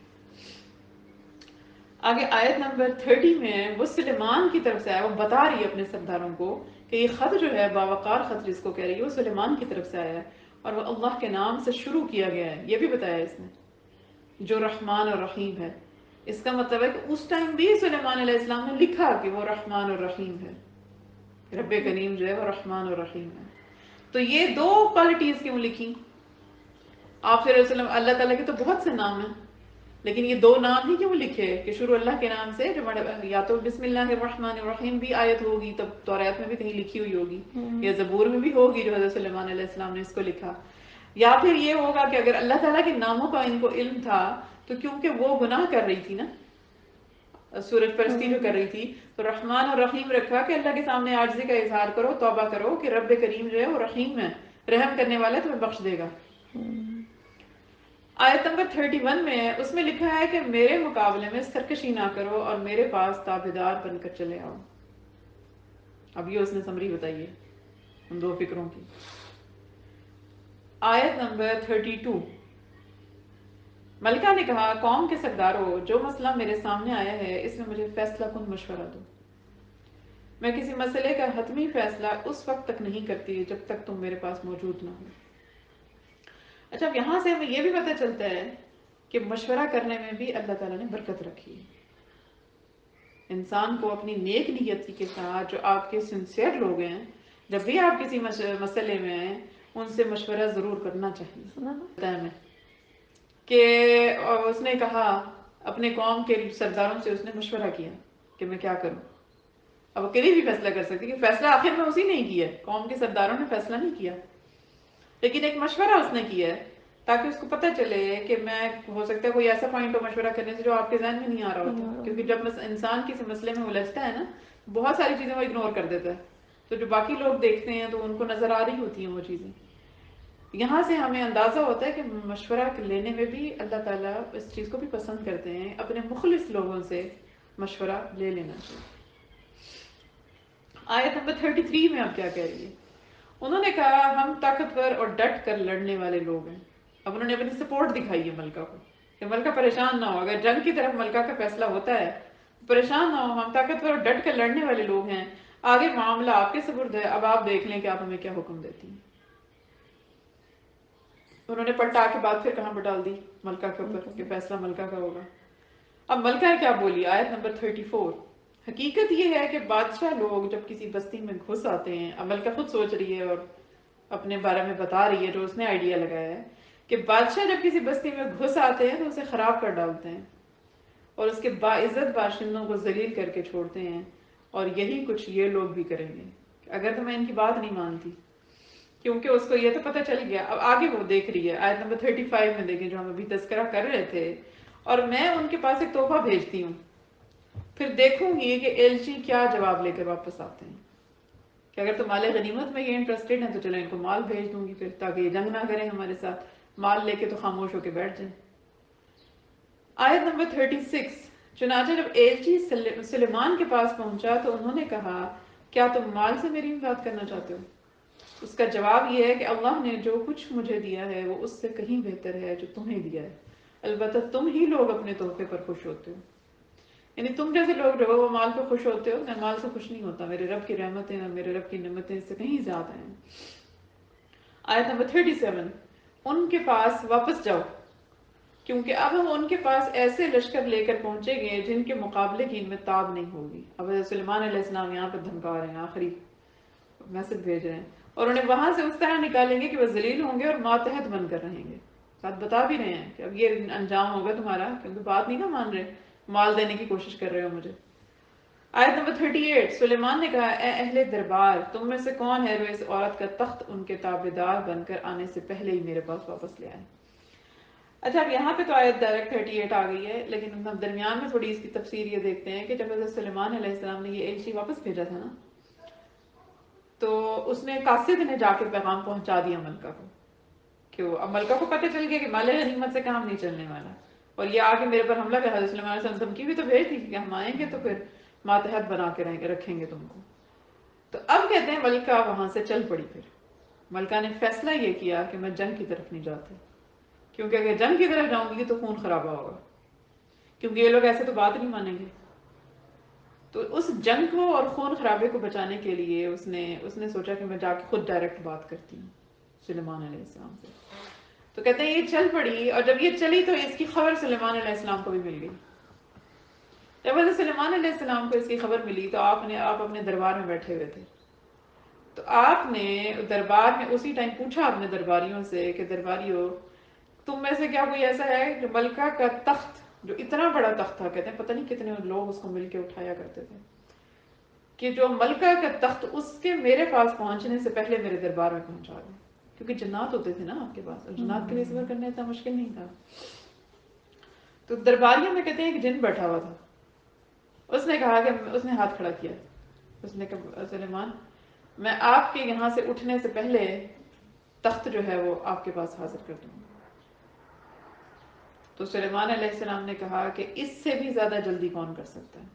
آگے آیت نمبر 30 میں وہ سلیمان کی طرف سے آیا، وہ بتا رہی ہے اپنے سرداروں کو کہ یہ خط جو ہے باوقار خط جس کو کہہ رہی ہے وہ سلیمان کی طرف سے آیا ہے، اور وہ اللہ کے نام سے شروع کیا گیا ہے. یہ بھی بتایا اس نے جو رحمان اور رحیم ہے. اس کا مطلب ہے کہ اس ٹائم بھی سلیمان علیہ السلام نے لکھا کہ وہ رحمان اور رحیم ہے. رب کریم جو ہے وہ رحمان اور رحیم ہے. تو یہ دو کوالٹیز کیوں لکھی؟ آپ صلی اللہ علیہ وسلم، اللہ تعالیٰ کے تو بہت سے نام ہیں، لیکن یہ دو نام ہی کیوں لکھے کہ شروع اللہ کے نام سے، جو یا تو بسم اللہ الرحمن الرحیم بھی آیت ہوگی تب توریت میں بھی کہیں لکھی ہوئی ہوگی، یا زبور میں بھی ہوگی جو حضرت سلیمان علیہ السلام نے اس کو لکھا، یا پھر یہ ہوگا کہ اگر اللہ تعالیٰ کے ناموں کا ان کو علم تھا تو کیونکہ وہ گناہ کر رہی تھی نا، سورج پرستی جو کر رہی تھی، تو رحمان اور رحیم رکھا کہ اللہ کے سامنے عاجزی کا اظہار کرو، توبہ کرو کہ رب کریم جو ہے وہ رحیم ہے، رحم کرنے والا ہے، تمہیں بخش دے گا. آیت نمبر 31 میں اس میں لکھا ہے کہ میرے مقابلے میں سرکشی نہ کرو اور میرے پاس تابعدار بن کر چلے آؤ. اب یہ اس نے سمری بتائی ہے ان دو فکروں کی. آیت نمبر 32. ملکہ نے کہا قوم کے سرداروں جو مسئلہ میرے سامنے آیا ہے اس میں مجھے فیصلہ کن مشورہ دو. میں کسی مسئلے کا حتمی فیصلہ اس وقت تک نہیں کرتی جب تک تم میرے پاس موجود نہ ہو۔ اچھا، اب یہاں سے ہمیں یہ بھی پتہ چلتا ہے کہ مشورہ کرنے میں بھی اللہ تعالیٰ نے برکت رکھی ہے۔ انسان کو اپنی نیک نیتی کے ساتھ، جو آپ کے سنسیئر لوگ ہیں، جب بھی آپ کسی مسئلے میں ہیں ان سے مشورہ ضرور کرنا چاہیے۔ کہ اس نے کہا اپنے قوم کے سرداروں سے اس نے مشورہ کیا کہ میں کیا کروں۔ اب وہ کبھی بھی فیصلہ کر سکتی کہ فیصلہ آخر میں اسی نے ہی کیا ہے، قوم کے سرداروں نے فیصلہ نہیں کیا، لیکن ایک مشورہ اس نے کیا ہے تاکہ اس کو پتہ چلے کہ میں، ہو سکتا ہے کوئی ایسا پوائنٹ ہو مشورہ کرنے سے جو آپ کے ذہن میں نہیں آ رہا ہوتا، کیونکہ جب انسان کسی مسئلے میں الجھتا ہے نا، بہت ساری چیزیں وہ اگنور کر دیتا ہے، تو جو باقی لوگ دیکھتے ہیں تو ان کو نظر آ رہی ہوتی ہیں وہ چیزیں۔ یہاں سے ہمیں اندازہ ہوتا ہے کہ مشورہ لینے میں بھی اللہ تعالیٰ اس چیز کو بھی پسند کرتے ہیں، اپنے مخلص لوگوں سے مشورہ لے لینا چاہیے۔ آیت نمبر 33 میں اب کیا کہہ رہی ہے؟ انہوں نے کہا ہم طاقتور اور ڈٹ کر لڑنے والے لوگ ہیں۔ اب انہوں نے اپنی سپورٹ دکھائی ہے ملکہ کو کہ ملکہ پریشان نہ ہو، اگر جنگ کی طرف ملکہ کا فیصلہ ہوتا ہے پریشان نہ ہو، ہم طاقتور اور ڈٹ کر لڑنے والے لوگ ہیں، آگے معاملہ آپ کے سپرد ہے، اب آپ دیکھ لیں کہ آپ ہمیں کیا حکم دیتی ہیں۔ انہوں نے پلٹا کے بعد پھر کہاں پہ ڈال دی؟ ملکہ کے اوپر کہ فیصلہ ملکہ کا ہوگا۔ اب ملکہ کیا بولی؟ آیت نمبر 34، حقیقت یہ ہے کہ بادشاہ لوگ جب کسی بستی میں گھس آتے ہیں، اب ملکہ خود سوچ رہی ہے اور اپنے بارے میں بتا رہی ہے جو اس نے آئیڈیا لگایا ہے کہ بادشاہ جب کسی بستی میں گھس آتے ہیں تو اسے خراب کر ڈالتے ہیں اور اس کے باعزت باشندوں کو ذلیل کر کے چھوڑتے ہیں، اور یہی کچھ یہ لوگ بھی کریں گے اگر تو میں ان کی بات نہیں مانتی، کیونکہ اس کو یہ تو پتہ چل گیا۔ اب آگے وہ دیکھ رہی ہے، آیت نمبر 35 میں دیکھیں جو ہم ابھی تذکرہ کر رہے تھے، اور میں ان کے پاس ایک تحفہ بھیجتی ہوں، پھر دیکھوں گی کہ ایلچی کیا جواب لے کر واپس آتے ہیں، کہ اگر تو مال غنیمت میں یہ انٹرسٹڈ ہیں تو چلیں ان کو مال بھیج دوں گی پھر، تاکہ یہ جنگ نہ کریں ہمارے ساتھ، مال لے کے تو خاموش ہو کے بیٹھ جائیں۔ آیت نمبر 36، چنانچہ جب ایلچی سلیمان کے پاس پہنچا تو انہوں نے کہا کیا تم مال سے میری امداد کرنا چاہتے ہو؟ اس کا جواب یہ ہے کہ اللہ نے جو کچھ مجھے دیا ہے وہ اس سے کہیں بہتر ہے جو تمہیں دیا ہے، البتہ تم ہی لوگ اپنے تحفے پر خوش ہوتے ہو، یعنی تم جیسے لوگ جو وہ مال پہ خوش ہوتے ہو، میں مال سے خوش نہیں ہوتا، میرے رب کی رحمتیں اور میرے رب کی نعمتیں اس سے کہیں زیادہ ہیں۔ آیت نمبر 37، ان کے پاس واپس جاؤ کیونکہ اب ہم ان کے پاس ایسے لشکر لے کر پہنچے گے جن کے مقابلے کی ان میں تاب نہیں ہوگی۔ اب سلیمان علیہ السلام یہاں پہ دھمکا رہے ہیں، آخری میسج بھیج رہے ہیں، اور انہیں وہاں سے اس طرح نکالیں گے کہ وہ ذلیل ہوں گے اور ماتحت بن کر رہیں گے۔ بات بتا بھی رہے ہیں کہ اب یہ انجام ہوگا تمہارا، کیونکہ بات نہیں نا مان رہے، مال دینے کی کوشش کر رہے ہو مجھے۔ آیت نمبر 38، سلیمان نے کہا اے اہل دربار، تم میں سے کون ہے جو اس عورت کا تخت ان کے تابعدار بن کر آنے سے پہلے ہی میرے پاس واپس لے آئے؟ اچھا، اب یہاں پہ تو آیت ڈائریکٹ 38 آ گئی ہے، لیکن ہم درمیان میں تھوڑی اس کی تفسیر یہ دیکھتے ہیں کہ جب حضرت سلیمان علیہ السلام نے یہ ایلچی واپس بھیجا تھا نا، تو اس نے قاصد نے جا کے پیغام پہنچا دیا ملکہ کو، کہ اب ملکہ کو پتہ چل گیا کہ مال غنیمت سے کام نہیں چلنے والا، اور یہ آگے میرے پر حملہ کر، حضرت سلیمان علیہ السلام دھمکی بھی تو بھیج دی کہ ہم آئیں گے تو پھر ماتحت بنا کے رکھیں گے تم کو۔ تو اب کہتے ہیں ملکہ وہاں سے چل پڑی، پھر ملکہ نے فیصلہ یہ کیا کہ میں جنگ کی طرف نہیں جاتی، کیونکہ اگر جنگ کی طرف جاؤں گی تو خون خرابہ ہوگا، کیونکہ یہ لوگ ایسے تو بات نہیں مانیں گے۔ تو اس جنگ کو اور خون خرابے کو بچانے کے لیے اس نے سوچا کہ میں جا کے خود ڈائریکٹ بات کرتی ہوں سلیمان علیہ السلام سے۔ تو کہتے ہیں یہ چل پڑی، اور جب یہ چلی تو اس کی خبر سلیمان علیہ السلام کو بھی مل گئی۔ جب حضرت سلیمان علیہ السلام کو اس کی خبر ملی تو آپ اپنے دربار میں بیٹھے ہوئے تھے، تو آپ نے دربار میں اسی ٹائم پوچھا اپنے درباریوں سے کہ درباریوں، تم میں سے کیا کوئی ایسا ہے جو ملکہ کا تخت، جو اتنا بڑا تخت تھا، کہتے ہیں پتہ نہیں کتنے لوگ اس کو مل کے اٹھایا کرتے تھے، کہ جو ملکہ کا تخت اس کے میرے پاس پہنچنے سے پہلے میرے دربار میں پہنچا دیں، کیونکہ جنات ہوتے تھے نا آپ کے پاس، اور جنات کے لیے صبر کرنا اتنا مشکل نہیں تھا۔ تو درباریوں میں کہتے ہیں کہ جن بیٹھا ہوا تھا، اس نے کہا کہ اس نے ہاتھ کھڑا کیا، اس نے کہا سلیمان میں آپ کے یہاں سے اٹھنے سے پہلے تخت جو ہے وہ آپ کے پاس حاضر کر دوں۔ تو سلیمان علیہ السلام نے کہا کہ اس سے بھی زیادہ جلدی کون کر سکتا ہے؟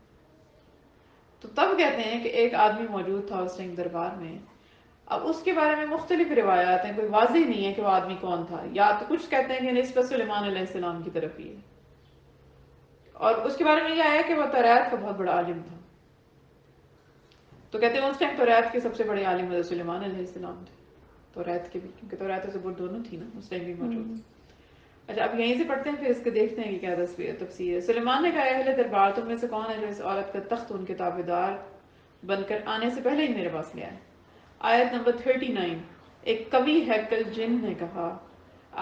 تو تب کہتے ہیں کہ ایک آدمی موجود تھا اس ٹائم دربار میں، اب اس کے بارے میں مختلف روایات ہیں، کوئی واضح نہیں ہے کہ وہ آدمی کون تھا، یا تو کچھ کہتے ہیں کہ نسبت سلیمان علیہ السلام کی طرف ہی ہے، اور اس کے بارے میں یہ آیا کہ وہ تورات کا بہت بڑا عالم تھا۔ تو کہتے ہیں اس ٹائم توریت کے سب سے بڑے عالم حضرت سلیمان علیہ السلام تھے، توریت کے بھی، کیونکہ توریت و زبور دونوں تھی نا اس ٹائم بھی موجود. اچھا اب یہیں سے پڑھتے ہیں، پھر اس کے دیکھتے ہیں کہ کیا تفسیر ہے. سلیمان نے کہا اہل دربار تم میں سے کون ہے جو اس عورت کا تخت ان کے تابعدار بن کر آنے سے پہلے ہی میرے پاس لے آئے. آیت نمبر 39. ایک قوی ہیکل جن نے کہا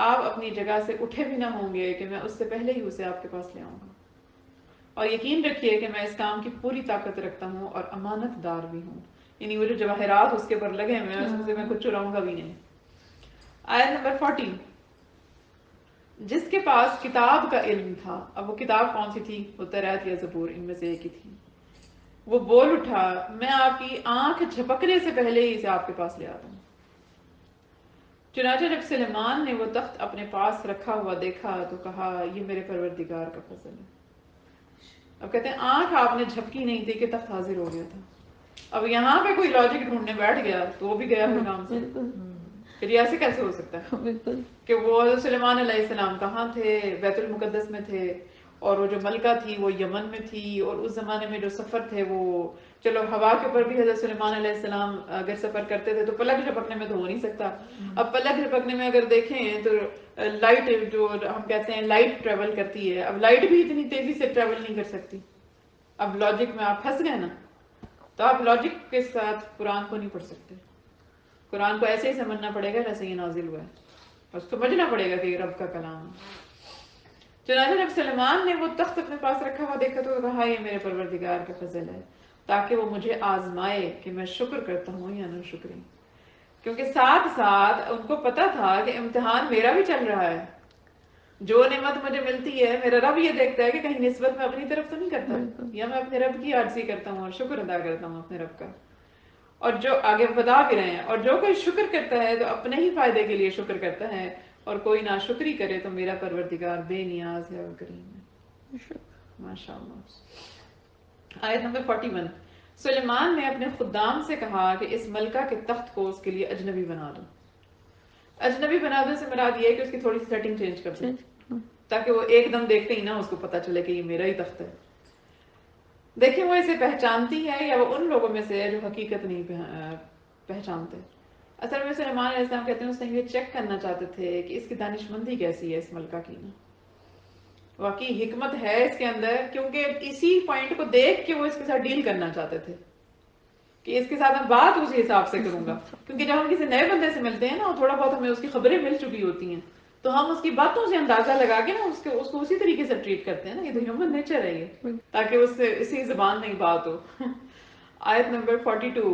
آپ اپنی جگہ سے اٹھے بھی نہ ہوں گے کہ میں اس سے پہلے ہی اسے آپ کے پاس لے آؤں گا، اور یقین رکھیے کہ میں اس کام کی پوری طاقت رکھتا ہوں اور امانت دار بھی ہوں. یعنی وہ جو جواہرات اس کے اوپر لگے ہوئے ہیں اس میں سے میں کچھ چراؤں گا بھی نہیں. آیت نمبر 40. جس کے پاس کتاب کا علم تھا، اب وہ کتاب کون سی تھی؟ وہ توریت یا زبور، ان میں سے ایک ہی تھی. وہ بول اٹھا میں آپ کی آنکھ جھپکنے سے پہلے ہی اسے آپ کے پاس لے آتا ہوں. چنانچہ جب سلیمان نے وہ تخت اپنے پاس رکھا ہوا دیکھا تو کہا یہ میرے پروردگار کا فضل ہے. اب کہتے ہیں آنکھ آپ نے جھپکی نہیں تھی کہ تخت حاضر ہو گیا تھا. اب یہاں پہ کوئی لاجک ڈھونڈنے بیٹھ گیا تو وہ بھی گیا پھر کام سے. پھر یہ ایسے کیسے ہو سکتا ہے کہ وہ حضرت سلیمان علیہ السلام کہاں تھے؟ بیت المقدس میں تھے، اور وہ جو ملکہ تھی وہ یمن میں تھی، اور اس زمانے میں جو سفر تھے وہ چلو ہوا کے اوپر بھی حضرت سلیمان علیہ السلام اگر سفر کرتے تھے تو پلک جھپکنے میں تو ہو نہیں سکتا. اب پلک جھپکنے میں اگر دیکھیں تو لائٹ جو ہم کہتے ہیں لائٹ ٹریول کرتی ہے، اب لائٹ بھی اتنی تیزی سے ٹریول نہیں کر سکتی. اب لاجک میں آپ پھنس گئے نا، تو آپ لاجک کے ساتھ قرآن کو نہیں پڑھ سکتے. قرآن کو ایسے ہی سمجھنا پڑے گا جیسے یہ نازل ہوا ہے، بس سمجھنا پڑے گا کہ یہ رب کا کلام ہے. چنانچہ جب سلیمان نے وہ تخت اپنے پاس رکھا ہوا دیکھا تو کہا یہ میرے پروردگار کا فضل ہے تاکہ وہ مجھے آزمائے کہ میں شکر کرتا ہوں یا نہ شکری. کیونکہ ساتھ ساتھ ان کو پتا تھا کہ امتحان میرا بھی چل رہا ہے. جو نعمت مجھے ملتی ہے میرا رب یہ دیکھتا ہے کہ کہیں نسبت میں اپنی طرف تو نہیں کرتا، یا میں اپنے رب کی عاجزی کرتا ہوں اور شکر ادا کرتا ہوں اپنے رب کا. اور جو آگے بتا بھی رہے ہیں، اور جو کوئی شکر کرتا ہے تو اپنے ہی فائدے کے لیے شکر کرتا ہے، اور کوئی ناشکری کرے تو میرا پروردگار بے نیاز ہے اور کریم ہے. ماشاء اللہ. آیت نمبر 41. سلیمان نے اپنے خدام سے کہا کہ اس ملکہ کے تخت کو اس کے لیے اجنبی بنا دو. اجنبی بنا دو سے مراد یہ ہے کہ اس کی تھوڑی سی سیٹنگ چینج کر دو تاکہ وہ ایک دم دیکھتے ہی نہ اس کو پتا چلے کہ یہ میرا ہی تخت ہے. دیکھیں وہ اسے پہچانتی ہے یا وہ ان لوگوں میں سے ہے جو حقیقت نہیں پہچانتے. اصل میں سلیمان علیہ السلام کہتے ہیں اس نے یہ چیک کرنا چاہتے تھے کہ اس کی دانش مندی کیسی ہے اس ملکہ کی نا، واقعی حکمت ہے اس کے اندر، کیونکہ اسی پوائنٹ کو دیکھ کے وہ اس کے ساتھ ڈیل کرنا چاہتے تھے کہ اس کے ساتھ میں بات اسی حساب سے کروں گا. کیونکہ جب ہم کسی نئے بندے سے ملتے ہیں نا، تھوڑا بہت ہمیں اس کی خبریں مل چکی ہوتی ہیں تو ہم اس کی باتوں سے اندازہ لگا کے نا اس کو اسی طریقے سے ٹریٹ کرتے ہیں نا. یہ تو ہیومن نیچر ہے یہ، تاکہ اس سے اسی زبان میں بات ہو. آیت نمبر 42.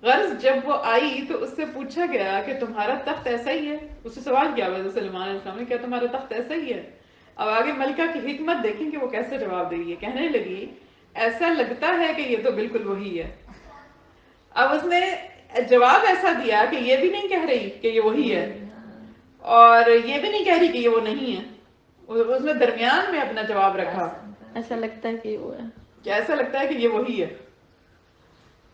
غرض جب وہ آئی تو اس سے پوچھا گیا کہ تمہارا تخت ایسا ہی ہے. اس سے سوال کیا حضرت سلیمان علیہ السلام نے، کیا تمہارا تخت ایسا ہی ہے؟ اب آگے ملکہ کی حکمت دیکھیں کہ وہ کیسے جواب دے رہی ہے. کہنے لگی ایسا لگتا ہے کہ یہ تو بالکل وہی ہے. اب اس نے جواب ایسا دیا کہ یہ بھی نہیں کہہ رہی کہ یہ وہی ہے، اور یہ بھی نہیں کہہ رہی کہ یہ وہ نہیں ہے. اس نے درمیان میں اپنا جواب رکھا، ایسا لگتا ہے کہ وہ ہے، کیا ایسا لگتا ہے کہ یہ وہی ہے.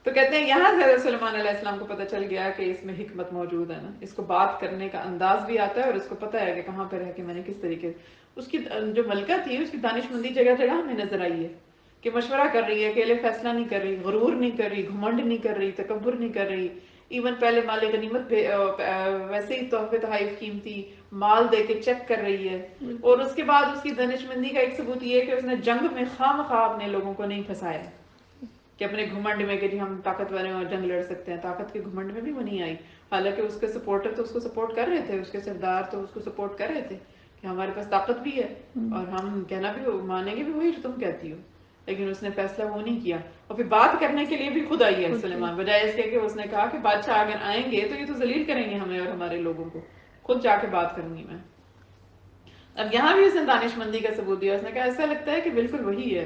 تو کہتے ہیں یہاں سے حضرت سلیمان علیہ السلام کو پتہ چل گیا کہ اس میں حکمت موجود ہے نا. اس کو بات کرنے کا انداز بھی آتا ہے اور اس کو پتہ ہے کہ کہاں پہ رہ کے میں نے کس طریقے. اس کی جو ملکہ تھی اس کی دانش مندی جگہ جگہ ہمیں نظر آئی ہے کہ مشورہ کر رہی ہے، اکیلے فیصلہ نہیں کر رہی، غرور نہیں کر رہی، گھمنڈ نہیں کر رہی، تکبر نہیں کر رہی. ایون پہلے مال غنیمت ویسے ہی تحفے تحائف قیمتی مال دے کے چیک کر رہی ہے. اور اس کے بعد اس کی دانش مندی کا ایک ثبوت یہ ہے کہ اس نے جنگ میں خواہ مخواہ اپنے لوگوں کو نہیں پھنسایا کہ اپنے گھمنڈ میں کہ جی ہم طاقتور ہیں اور جنگ لڑ سکتے ہیں. طاقت کے گھمنڈ میں بھی وہ نہیں آئی، حالانکہ اس کے سپورٹر تو اس کو سپورٹ کر رہے تھے، اس کے سردار تو اس کو سپورٹ کر رہے تھے کہ ہمارے پاس طاقت بھی ہے اور ہم کہنا بھی مانیں گے بھی وہی جو تم کہتی ہو. لیکن اس نے فیصلہ وہ نہیں کیا، اور پھر بات کرنے کے لیے بھی خود آئی ہے سلیمان، بجائے اس کے کہ اس نے کہا کہ بادشاہ اگر آئیں گے تو یہ تو ذلیل کریں گے ہمیں اور ہمارے لوگوں کو، خود جا کے بات کروں گی میں. اب یہاں بھی اس نے دانش مندی کا ثبوت دیا. اس نے کہا ایسا لگتا ہے کہ بالکل وہی ہے،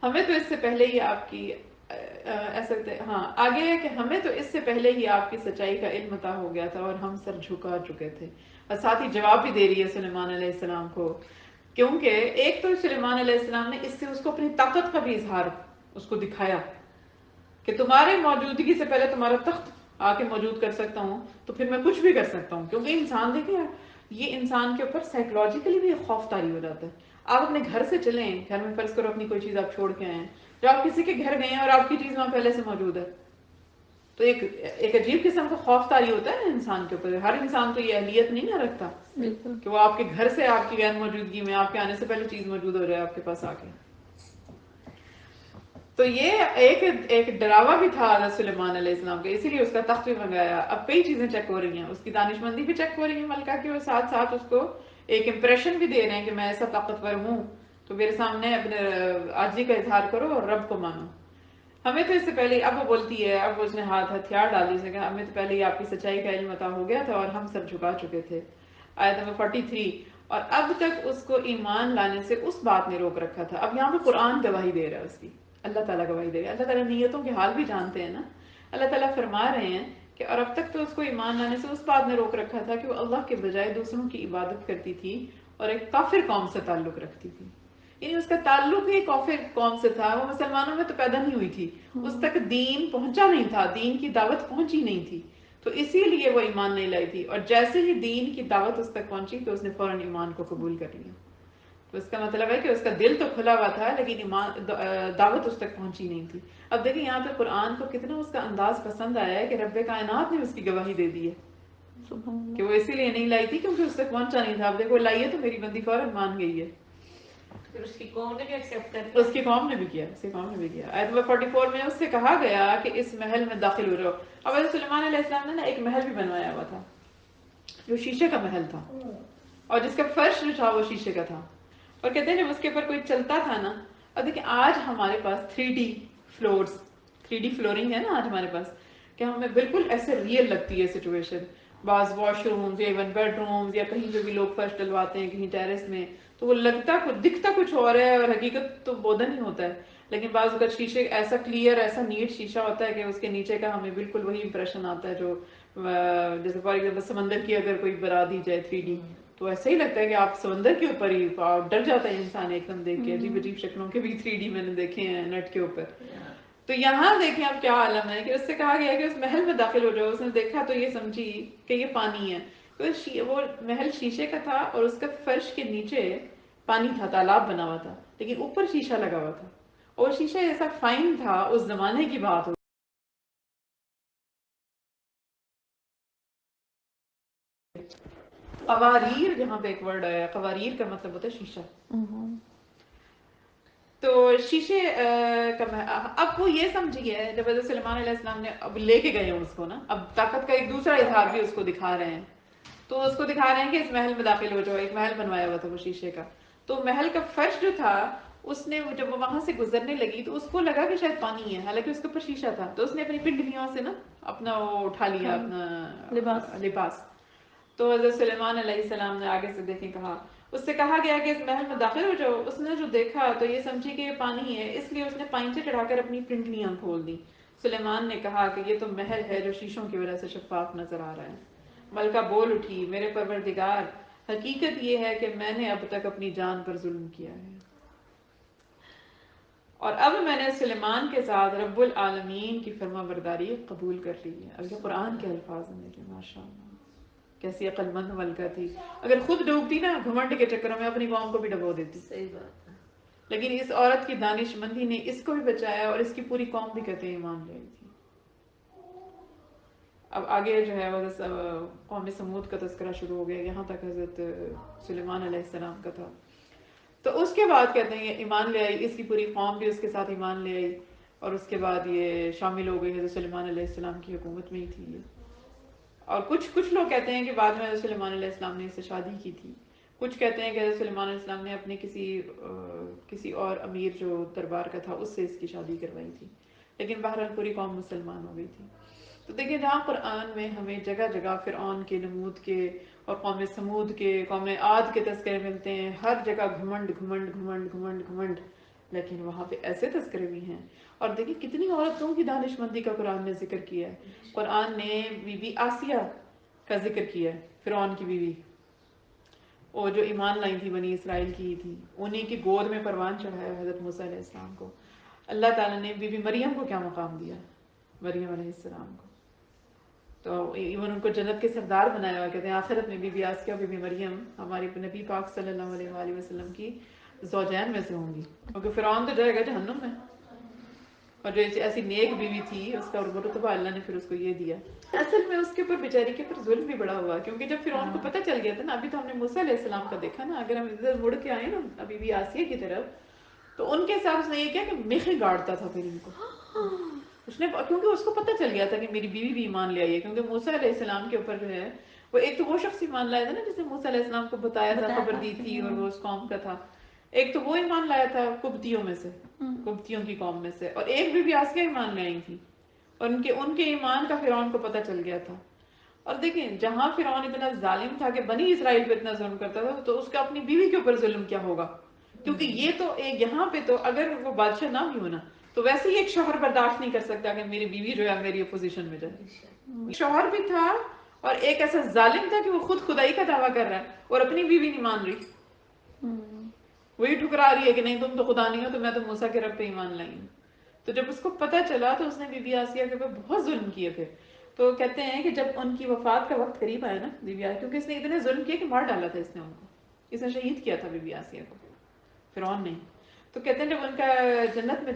ہمیں تو اس سے پہلے ہی آپ کی ایسا ہاں آگے ہے کہ ہمیں تو اس سے پہلے ہی آپ کی سچائی کا علم عطا ہو گیا تھا اور ہم سر جھکا چکے تھے. اور ساتھ ہی جواب بھی دے رہی ہے سلیمان علیہ السلام کو، کیونکہ ایک تو سلیمان علیہ السلام نے اس سے اس کو اپنی طاقت کا بھی اظہار اس کو دکھایا کہ تمہارے موجودگی سے پہلے تمہارا تخت آ کے موجود کر سکتا ہوں تو پھر میں کچھ بھی کر سکتا ہوں. کیونکہ انسان دیکھیں یہ انسان کے اوپر سائیکولوجیکلی بھی خوف طاری ہو جاتا ہے. آپ اپنے گھر سے چلیں، گھر میں فرض کرو اپنی کوئی چیز آپ چھوڑ کے آئے ہیں، جو آپ کسی کے گھر گئے ہیں اور آپ کی چیز وہاں پہلے سے موجود ہے، تو ایک عجیب قسم کا خوف طاری ہوتا ہے انسان کے اوپر. ہر انسان تو یہ اہلیت نہیں نہ رکھتا بالکل. کہ وہ آپ کے گھر سے آپ کی غیر موجودگی میں آپ کے آنے سے پہلے چیز موجود ہو جائے آپ کے پاس آ کے. تو یہ ایک ڈراوا بھی تھا حضرت سلیمان علیہ السلام کا، اسی لیے اس کا تخت بھی منگایا. اب کئی چیزیں چیک ہو رہی ہیں، اس کی دانش مندی بھی چیک ہو رہی ہے ملکہ کی، اور ساتھ ساتھ اس کو ایک امپریشن بھی دے رہے ہیں کہ میں ایسا طاقتور ہوں تو میرے سامنے اپنے عاجزی کا اظہار کرو اور رب کو مانو. ہمیں تو اس سے پہلے اب وہ بولتی ہے، اب اس نے ہتھیار ڈال دی، اس نے کہا ہمیں تو پہلے ہی آپ کی سچائی کا علم عطا ہو گیا تھا اور ہم سر جھکا چکے تھے. آیت نمبر 43. اور اب تک اس کو ایمان لانے سے اس بات نے روک رکھا تھا. اب یہاں پہ قرآن گواہی دے رہا ہے اس کی، اللہ تعالیٰ گواہی دے رہا ہے. اللہ تعالیٰ نیتوں کے حال بھی جانتے ہیں نا. اللہ تعالیٰ فرما رہے ہیں کہ اور اب تک تو اس کو ایمان لانے سے اس بات نے روک رکھا تھا کہ وہ اللہ کے بجائے دوسروں کی عبادت کرتی تھی اور ایک کافر قوم سے تعلق رکھتی تھی. یعنی اس کا تعلق ہی کافر قوم سے تھا، وہ مسلمانوں میں تو پیدا نہیں ہوئی تھی، اس تک دین پہنچا نہیں تھا، دین کی دعوت پہنچی نہیں تھی، تو اسی لیے وہ ایمان نہیں لائی تھی. اور جیسے ہی دین کی دعوت اس تک پہنچی تو اس نے فوراً ایمان کو قبول کر لیا. تو اس کا مطلب ہے کہ اس کا دل تو کھلا ہوا تھا لیکن دعوت اس تک پہنچی نہیں تھی. اب دیکھیں یہاں پہ قرآن کو کتنا اس کا انداز پسند آیا ہے کہ رب کائنات نے اس کی گواہی دے دی ہے کہ وہ اسی لیے نہیں لائی تھی کیونکہ اس تک پہنچا نہیں تھا. اب دیکھو لائیے تو میری بندی فوراً مان گئی ہے. پھر اس کی قوم نے بھی ایکسیپٹ کر لیا. اس کی قوم نے بھی کیا، اس کی قوم نے بھی کیا. آیت نمبر 44 میں اس سے کہا گیا کہ اس محل میں داخل ہو جاؤ. اب حضرت سلیمان علیہ السلام نے نا ایک محل بھی بنوایا ہوا تھا جو شیشے کا محل تھا، اور جس کا فرش جو تھا وہ شیشے کا تھا. اور کہتے ہیں جب اس کے اوپر کوئی چلتا تھا نا، اور دیکھیں آج ہمارے پاس 3D فلورز، 3D فلورنگ ہے نا آج ہمارے پاس، کہ ہمیں بالکل ایسے ریئل لگتی ہے سچویشن. بعض واش رومز یا ایون بیڈ رومز یا کہیں جو بھی لوگ فرش ڈلواتے ہیں کہیں ٹیرس میں، تو وہ لگتا دکھتا کچھ اور ہے اور حقیقت تو بودن ہی ہوتا ہے. لیکن بعض اوقات شیشے ایسا کلیئر ایسا نیٹ شیشہ ہوتا ہے کہ اس کے نیچے کا ہمیں بالکل وہی امپریشن آتا ہے جو جیسے فار ایگزامپل سمندر کی اگر کوئی بنا دی جائے 3D، تو ایسا ہی لگتا ہے کہ آپ سمندر کے اوپر ہی ڈر جاتا ہے انسان ایک دم دیکھ کے. عجیب عجیب شکلوں کے بھی 3D میں نے دیکھے ہیں نیٹ کے اوپر. تو یہاں دیکھیں اب کیا عالم ہے کہ اس سے کہا گیا کہ اس محل میں داخل ہو جاؤ. اس نے دیکھا تو یہ سمجھی کہ یہ پانی ہے. تو وہ محل شیشے کا تھا اور اس کا فرش کے نیچے پانی تھا، تالاب بنا ہوا تھا، لیکن اوپر شیشہ لگا ہوا تھا. اور شیشہ ایسا فائن تھا، اس زمانے کی بات ہو. قواریر جہاں پہ ایک ورڈ آیا، قواریر کا مطلب ہوتا ہے شیشہ. تو شیشے اب وہ یہ سمجھی ہے جب حضرت سلیمان علیہ السلام نے اب لے کے گئے اس کو نا، اب طاقت کا ایک دوسرا اظہار بھی اس کو دکھا رہے ہیں. تو اس کو دکھا رہے ہیں کہ اس محل میں داخل ہو جاؤ. ایک محل بنوایا ہوا تھا وہ شیشے کا. تو محل کا فرش جو تھا اس نے جب وہ وہاں سے گزرنے لگی تو اس کو لگا کہ شاید پانی ہے، حالانکہ اس کے اوپر شیشہ تھا. تو اس نے اپنی پنڈلیوں سے نا اپنا وہ اٹھا لیا، اپنا لباس. تو حضرت سلیمان علیہ السلام نے آگے سے دیکھیں کہا، اس سے کہا گیا کہ اس محل میں داخل ہو جاؤ. اس نے جو دیکھا تو یہ سمجھی کہ یہ پانی ہے، اس لیے اس نے پائنچے چڑھا کر اپنی پنڈلیاں کھول دی. سلیمان نے کہا کہ یہ تو محل ہے جو شیشوں کی وجہ سے شفاف نظر آ رہا ہے. ملکہ بول اٹھی، میرے پروردگار، حقیقت یہ ہے کہ میں نے اب تک اپنی جان پر ظلم کیا ہے، اور اب میں نے سلیمان کے ساتھ رب العالمین کی فرما برداری قبول کر لی ہے. اب یہ قرآن کے الفاظ ہیں کہ ماشاء اللہ کیسی عقل مند ملکہ تھی. اگر خود ڈوبتی نا گھمنڈ کے چکروں میں اپنی قوم کو بھی ڈبو دیتی. صحیح بات ہے. لیکن اس عورت کی دانش مندی نے اس کو بھی بچایا اور اس کی پوری قوم بھی کہتے ہیں ایمان لے آئی تھی. اب آگے جو ہے وہ قوم سمود کا تذکرہ شروع ہو گیا، یہاں تک حضرت سلیمان علیہ السلام کا تھا. تو اس کے بعد کہتے ہیں یہ ایمان لے آئی، اس کی پوری قوم بھی اس کے ساتھ ایمان لے آئی، اور اس کے بعد یہ شامل ہو گئی حضرت سلیمان علیہ السلام کی حکومت میں ہی تھی یہ. اور کچھ لوگ کہتے ہیں کہ بعد میں حضرت سلیمان علیہ السلام نے اس سے شادی کی تھی. کچھ کہتے ہیں کہ حضرت سلیمان علیہ السلام نے اپنے کسی اور امیر جو دربار کا تھا اس سے اس کی شادی کروائی تھی. لیکن بہرحال پوری قوم مسلمان ہو گئی تھی. تو دیکھیں جہاں قرآن میں ہمیں جگہ جگہ فرعون کے، نمود کے اور قوم سمود کے، قوم عاد کے تذکرے ملتے ہیں، ہر جگہ گھمنڈ گھمنڈ گھمنڈ گھمنڈ گھمنڈ، لیکن وہاں پہ ایسے تذکرے بھی ہیں. اور دیکھیں کتنی عورتوں کی دانش مندی کا قرآن نے ذکر کیا ہے. قرآن نے بی بی آسیہ کا ذکر کیا ہے، فرعون کی بیوی، اور جو ایمان لائی تھی بنی اسرائیل کی تھی، انہیں کی گود میں پروان چڑھایا حضرت موسیٰ علیہ السلام کو. اللہ تعالیٰ نے بی بی مریم کو کیا مقام دیا، مریم علیہ السلام کو، تو ایون ان کو جنت کے سردار بنایا ہوا. کہتے ہیں آخرت میں بی بی آسیہ بی بی مریم ہمارے نبی پاک صلی اللہ علیہ وآلہ وسلم کی زوجین میں سے ہوں گی، کیونکہ فرعون تو جائے گا جہنم میں. اور جو ایسی نیک بیوی تھی اس کا رتبہ اللہ نے پھر اس کو یہ دیا. اصل میں اس کے اوپر بیچاری کے اوپر ظلم بھی بڑا ہوا کیونکہ جب فرعون کو پتہ چل گیا تھا نا. ابھی تو ہم نے موسیٰ علیہ السلام کا دیکھا نا, اگر ہم ادھر مڑ کے آئے نا ابھی بھی آسیہ کی طرف تو ان کے ساتھ اس نے یہ کیا کہ میخیں گاڑتا تھا پھر ان کو. اس نے کیونکہ اس کو پتہ چل گیا تھا کہ میری بیوی بھی ایمان لے آئی ہے, کیونکہ موسیٰ علیہ السلام کے اوپر جو ہے وہ ایک تو وہ شخص ایمان لایا تھا نا جس نے موسیٰ علیہ السلام کو بتایا تھا, خبر دی تھی, اور وہ اس قوم کا تھا. ایک تو وہ ایمان لایا تھا قبطیوں میں سے, قبطیوں کی قوم میں سے, اور ایک بھی آسیہ ایمان لے آئی تھی, اور ان کے ایمان کا فرعون کو پتہ چل گیا تھا. اور دیکھیں جہاں فرعون اتنا ظالم تھا کہ بنی اسرائیل پہ اتنا ظلم کرتا تھا, تو اس کا اپنی بیوی کے اوپر ظلم کیا ہوگا. کیونکہ یہ تو ایک یہاں پہ تو اگر وہ بادشاہ نہ بھی ہونا تو ویسے ہی ایک شوہر برداشت نہیں کر سکتا کہ میری بیوی جو ہے میری اپوزیشن میں جائے. شوہر بھی تھا اور ایک ایسا ظالم تھا کہ وہ خود خدائی کا دعویٰ کر رہا ہے اور اپنی بیوی نہیں مان رہی, وہی ٹھکرا رہی ہے کہ نہیں تم تو خدا نہیں ہو, تو میں تو موسیٰ کے رب پہ ایمان لائی ہوں. تو جب اس کو پتہ چلا تو اس نے بی بی آسیہ کے اوپر بہت ظلم کیے پھر. تو کہتے ہیں کہ جب ان کی وفات کا وقت قریب آیا نا بی بی آسیہ, کیونکہ اس نے اتنے ظلم کیے کہ مار ڈالا تھا اس نے ان کو, اس نے شہید کیا تھا بی بی آسیہ کو, فرعون نے. تو کہتے ہیں جب ان کا جنت میں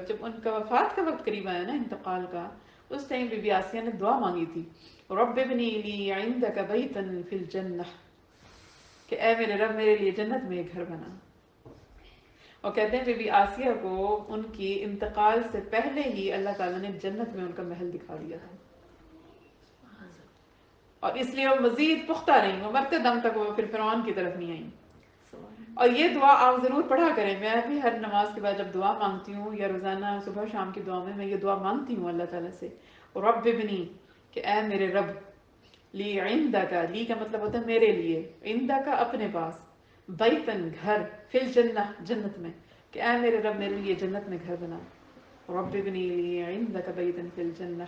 جب ان کا وفات کا وقت قریب آیا نا انتقال کا, اس ٹائم بی بی آسیہ نے دعا مانگی تھی, رب ابنی لی عندک بیتا فی الجنہ, کہ اے میرے رب میرے لیے جنت میں ایک گھر بنا. اور کہتے ہیں بی بی آسیہ کو ان کی انتقال سے پہلے ہی اللہ تعالیٰ نے جنت میں ان کا محل دکھا دیا تھا, اور اس لیے وہ مزید پختہ رہی, وہ مرتے دم تک وہ پھر فرعون کی طرف نہیں آئیں. اور یہ دعا آپ ضرور پڑھا کریں. میں بھی ہر نماز کے بعد جب دعا مانگتی ہوں یا روزانہ صبح شام کی دعا میں یہ دعا مانگتی ہوں اللہ تعالیٰ سے, رب ابنی, کہ اے میرے رب, لی عندک, لی کا مطلب ہوتا ہے میرے لیے, عندک اپنے پاس, بیتن گھر, فی الجنہ جنت میں, کہ اے میرے رب میرے لیے جنت میں گھر بنا. رب ابنی لی عندک بیتن فی الجنہ.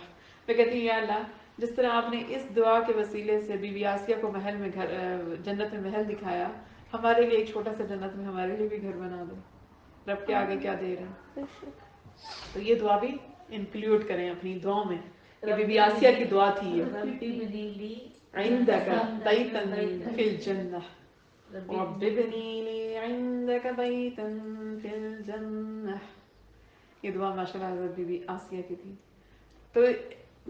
میں کہتی ہوں یا اللہ جس طرح آپ نے اس دعا کے وسیلے سے بی بی آسیہ کو محل میں گھر, جنت میں محل دکھایا, ہمارے لیے ایک چھوٹا سا جنت میں ہمارے لیے بھی گھر بنا دو. رب کے آگے کیا دے رہے ہیں. تو یہ دعا بھی انکلیوڈ کریں اپنی دعاؤں میں, کہ بی بی آسیہ کی دعا تھی یہ, عندک بیتا فی الجنہ, رب ابنی لی عندک بیتا فی الجنہ. یہ دعا ماشاءاللہ حضرت بی بی آسیہ کی تھی. تو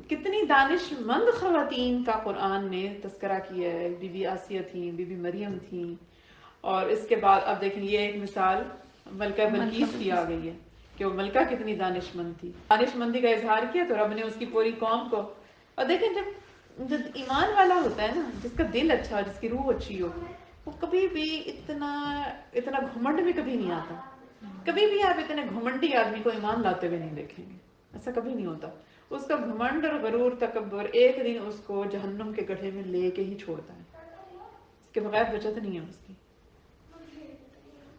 کتنی دانش مند خواتین کا قرآن نے تذکرہ کیا ہے. بی بی آسیہ تھیں, بی بی مریم تھیں, اور اس کے بعد اب دیکھیں یہ ایک مثال ملکہ بلقیس کی آ گئی ہے کہ وہ ملکہ کتنی دانش مند تھی. دانش مندی کا اظہار کیا تو رب نے اس کی پوری قوم کو. اور دیکھیں جب ایمان والا ہوتا ہے نا, جس کا دل اچھا ہو, جس کی روح اچھی ہو, وہ کبھی بھی اتنا گھمنڈ میں کبھی نہیں آتا. کبھی بھی آپ اتنے گھمنڈی آدمی کو ایمان لاتے ہوئے نہیں دیکھیں گے, ایسا کبھی نہیں ہوتا. اس کا گھمنڈ اور غرور تکبر ایک دن اس کو جہنم کے گڑھے میں لے کے ہی چھوڑتا ہے, اس کے بغیر بچت نہیں ہے اس کی.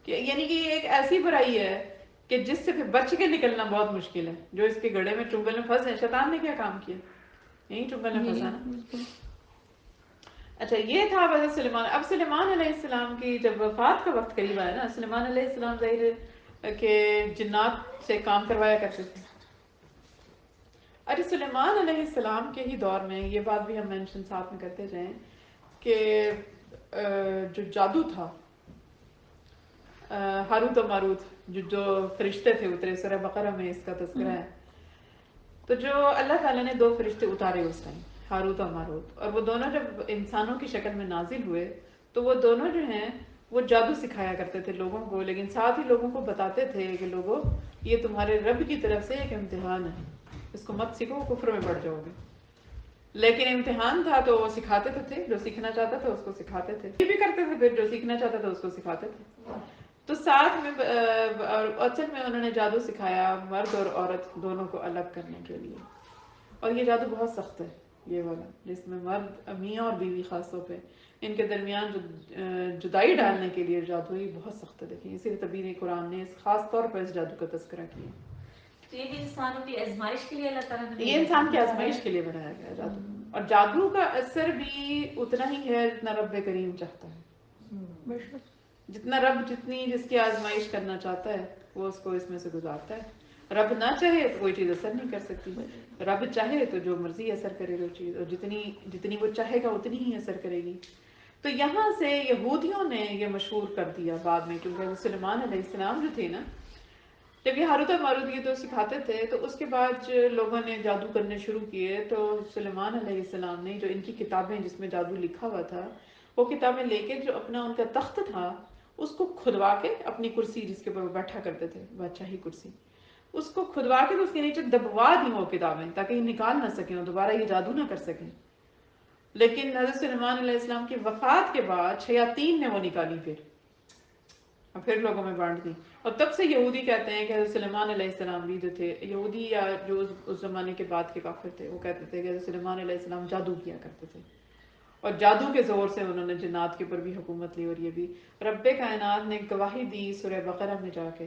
یعنی کہ یہ ایک ایسی برائی ہے کہ جس سے پھر بچ کے نکلنا بہت مشکل ہے. جو اس کے گڑھے میں چنگل میں پھنس ہے, شیطان نے کیا کام کیا, یہی چنگل میں پھنسانا. اچھا یہ تھا حضرت سلیمان. اب سلیمان علیہ السلام کی جب وفات کا وقت قریب آیا نا, سلیمان علیہ السلام ظاہر کہ جنات سے کام کروایا کرتے تھے. اچھا سلیمان علیہ السلام کے ہی دور میں یہ بات بھی ہم مینشن ساتھ میں کرتے جائیں کہ جو جادو تھا, ہاروت و ماروت, جو فرشتے تھے اترے, سورہ بقرہ میں اس کا تذکرہ ہے. تو جو اللہ تعالیٰ نے 2 فرشتے اتارے اس ٹائم, ہاروت و ماروت, اور وہ دونوں جب انسانوں کی شکل میں نازل ہوئے تو وہ دونوں جو ہیں وہ جادو سکھایا کرتے تھے لوگوں کو, لیکن ساتھ ہی لوگوں کو بتاتے تھے کہ لوگوں یہ تمہارے رب کی طرف سے ایک امتحان ہے, اس کو مت سیکھو, کفر میں پڑ جاؤ گے. لیکن امتحان تھا تو وہ سکھاتے تھے, جو سیکھنا چاہتا تھا اس کو سکھاتے تھے, یہ بھی کرتے تھے, پھر جو سیکھنا چاہتا تھا اس کو سکھاتے تھے. تو ساتھ میں اصل میں انہوں نے جادو سکھایا مرد اور عورت دونوں کو الگ کرنے کے لیے. اور یہ جادو بہت سخت ہے یہ والا, جس میں مرد میاں اور بیوی خاص طور پہ ان کے درمیان جدائی ڈالنے کے لیے جادو یہ بہت سخت ہے. دیکھیں اسی لیے تبیر قرآن نے خاص طور پر اس جادو کا تذکرہ کیا. تو یہ بھی انسانوں کی آزمائش کے لیے اللہ تعالیٰ نے, یہ انسان کی آزمائش کے لیے بنایا گیا جادو. اور جادو کا اثر بھی اتنا ہی ہے جتنا رب کریم چاہتا ہے. جتنا رب جس کی آزمائش کرنا چاہتا ہے وہ اس کو اس میں سے گزارتا ہے. رب نہ چاہے تو کوئی چیز اثر نہیں کر سکتی, رب چاہے تو جو مرضی اثر کرے وہ چیز, اور جتنی وہ چاہے گا اتنی ہی اثر کرے گی. تو یہاں سے یہودیوں نے یہ مشہور کر دیا بعد میں, کیونکہ سلیمان علیہ السلام جو تھے نا, جب یہ ہاروت اور ماروت یہ تو سکھاتے تھے تو اس کے بعد لوگوں نے جادو کرنے شروع کیے تو سلیمان علیہ السلام نے جو ان کی کتابیں جس میں جادو لکھا ہوا تھا وہ کتابیں لے کے جو اپنا ان کا تخت تھا اس کو کھدوا کے اپنی کرسی جس کے اوپر وہ بیٹھا کرتے تھے بادشاہی کرسی اس کو کھدوا کے تو اس کے نیچے دبوا دی وہ کتابیں تاکہ یہ نکال نہ سکیں اور دوبارہ یہ جادو نہ کر سکیں. لیکن حضرت سلیمان علیہ السلام کی وفات کے بعد شیاطین نے وہ نکالی اور پھر لوگوں میں بانٹ دی. اور تب سے یہودی کہتے ہیں کہ حضرت سلیمان علیہ السلام بھی جو تھے یہودی یا جو اس زمانے کے بعد کے کافر تھے وہ کہتے تھے کہ حضرت سلیمان علیہ السلام جادو کیا کرتے تھے اور جادو کے زور سے انہوں نے جنات کے اوپر بھی حکومت لی. اور یہ بھی رب کائنات نے گواہی دی سورہ بقرہ میں جا کے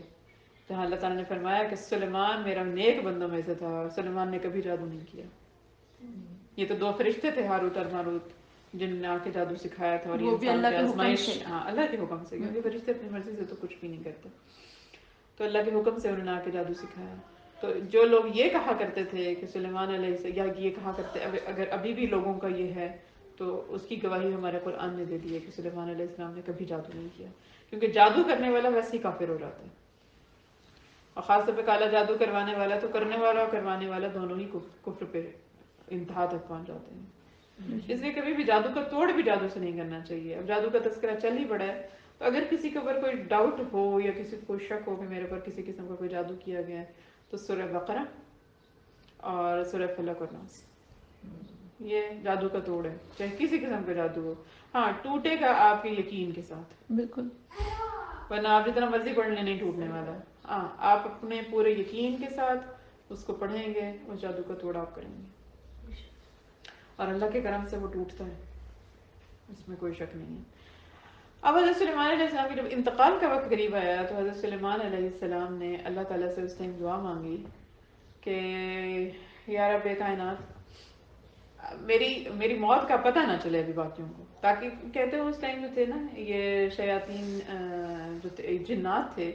جہاں اللہ تعالیٰ نے فرمایا کہ سلیمان میرا نیک بندوں میں سے تھا اور سلیمان نے کبھی جادو نہیں کیا. یہ تو دو فرشتے تھے ہاروت اور ماروت جن نے آ کے جادو سکھایا تھا اور یہ وہ بھی انسان اللہ کی کے حکم آزمائش. سے. ہاں اللہ کے حکم سے کیونکہ فرشتے اپنی مرضی سے تو کچھ بھی نہیں کرتے تو اللہ کے حکم سے انہوں نے آ کے جادو سکھایا. تو جو لوگ یہ کہا کرتے تھے کہ سلیمان علیہ السلام یا یہ کہا کرتے اگر ابھی بھی لوگوں کا یہ ہے تو اس کی گواہی ہمارے قرآن نے دے دی ہے کہ سلیمان علیہ السلام نے کبھی جادو نہیں کیا کیونکہ جادو کرنے والا ویسے ہی کافر ہو جاتا ہے اور خاص طور پہ کالا جادو کروانے والا تو کرنے والا اور کروانے والا دونوں ہی کفر پہ انتہا تک پہنچ جاتے ہیں. اس لیے کبھی بھی جادو کا توڑ بھی جادو سے نہیں کرنا چاہیے. اب جادو کا تذکرہ چل ہی پڑا ہے تو اگر کسی کے اوپر کوئی ڈاؤٹ ہو یا کسی کو کوئی شک ہو کہ میرے اوپر کسی قسم کا کوئی جادو کیا گیا ہے تو سورہ بقرہ اور سورہ فلق اور ناس یہ جادو کا توڑ ہے چاہے کسی قسم کا جادو ہو. ہاں ٹوٹے گا آپ کے یقین کے ساتھ بالکل ورنہ آپ جتنا مرضی پڑھ لیں نہیں ٹوٹنے والا. ہاں آپ اپنے پورے یقین کے ساتھ اس کو پڑھیں گے اس جادو کا توڑ آپ کریں گے اور اللہ کے کرم سے وہ ٹوٹتا ہے اس میں کوئی شک نہیں ہے. اب حضرت سلیمان علیہ السلام کی جب انتقال کا وقت قریب آیا تو حضرت سلیمان علیہ السلام نے اللہ تعالیٰ سے اس ٹائم دعا مانگی کہ یا رب کائنات میری موت کا پتہ نہ چلے ابھی باقیوں کو تاکہ کہتے ہیں اس ٹائم جو تھے نا یہ شیاطین جو جنات تھے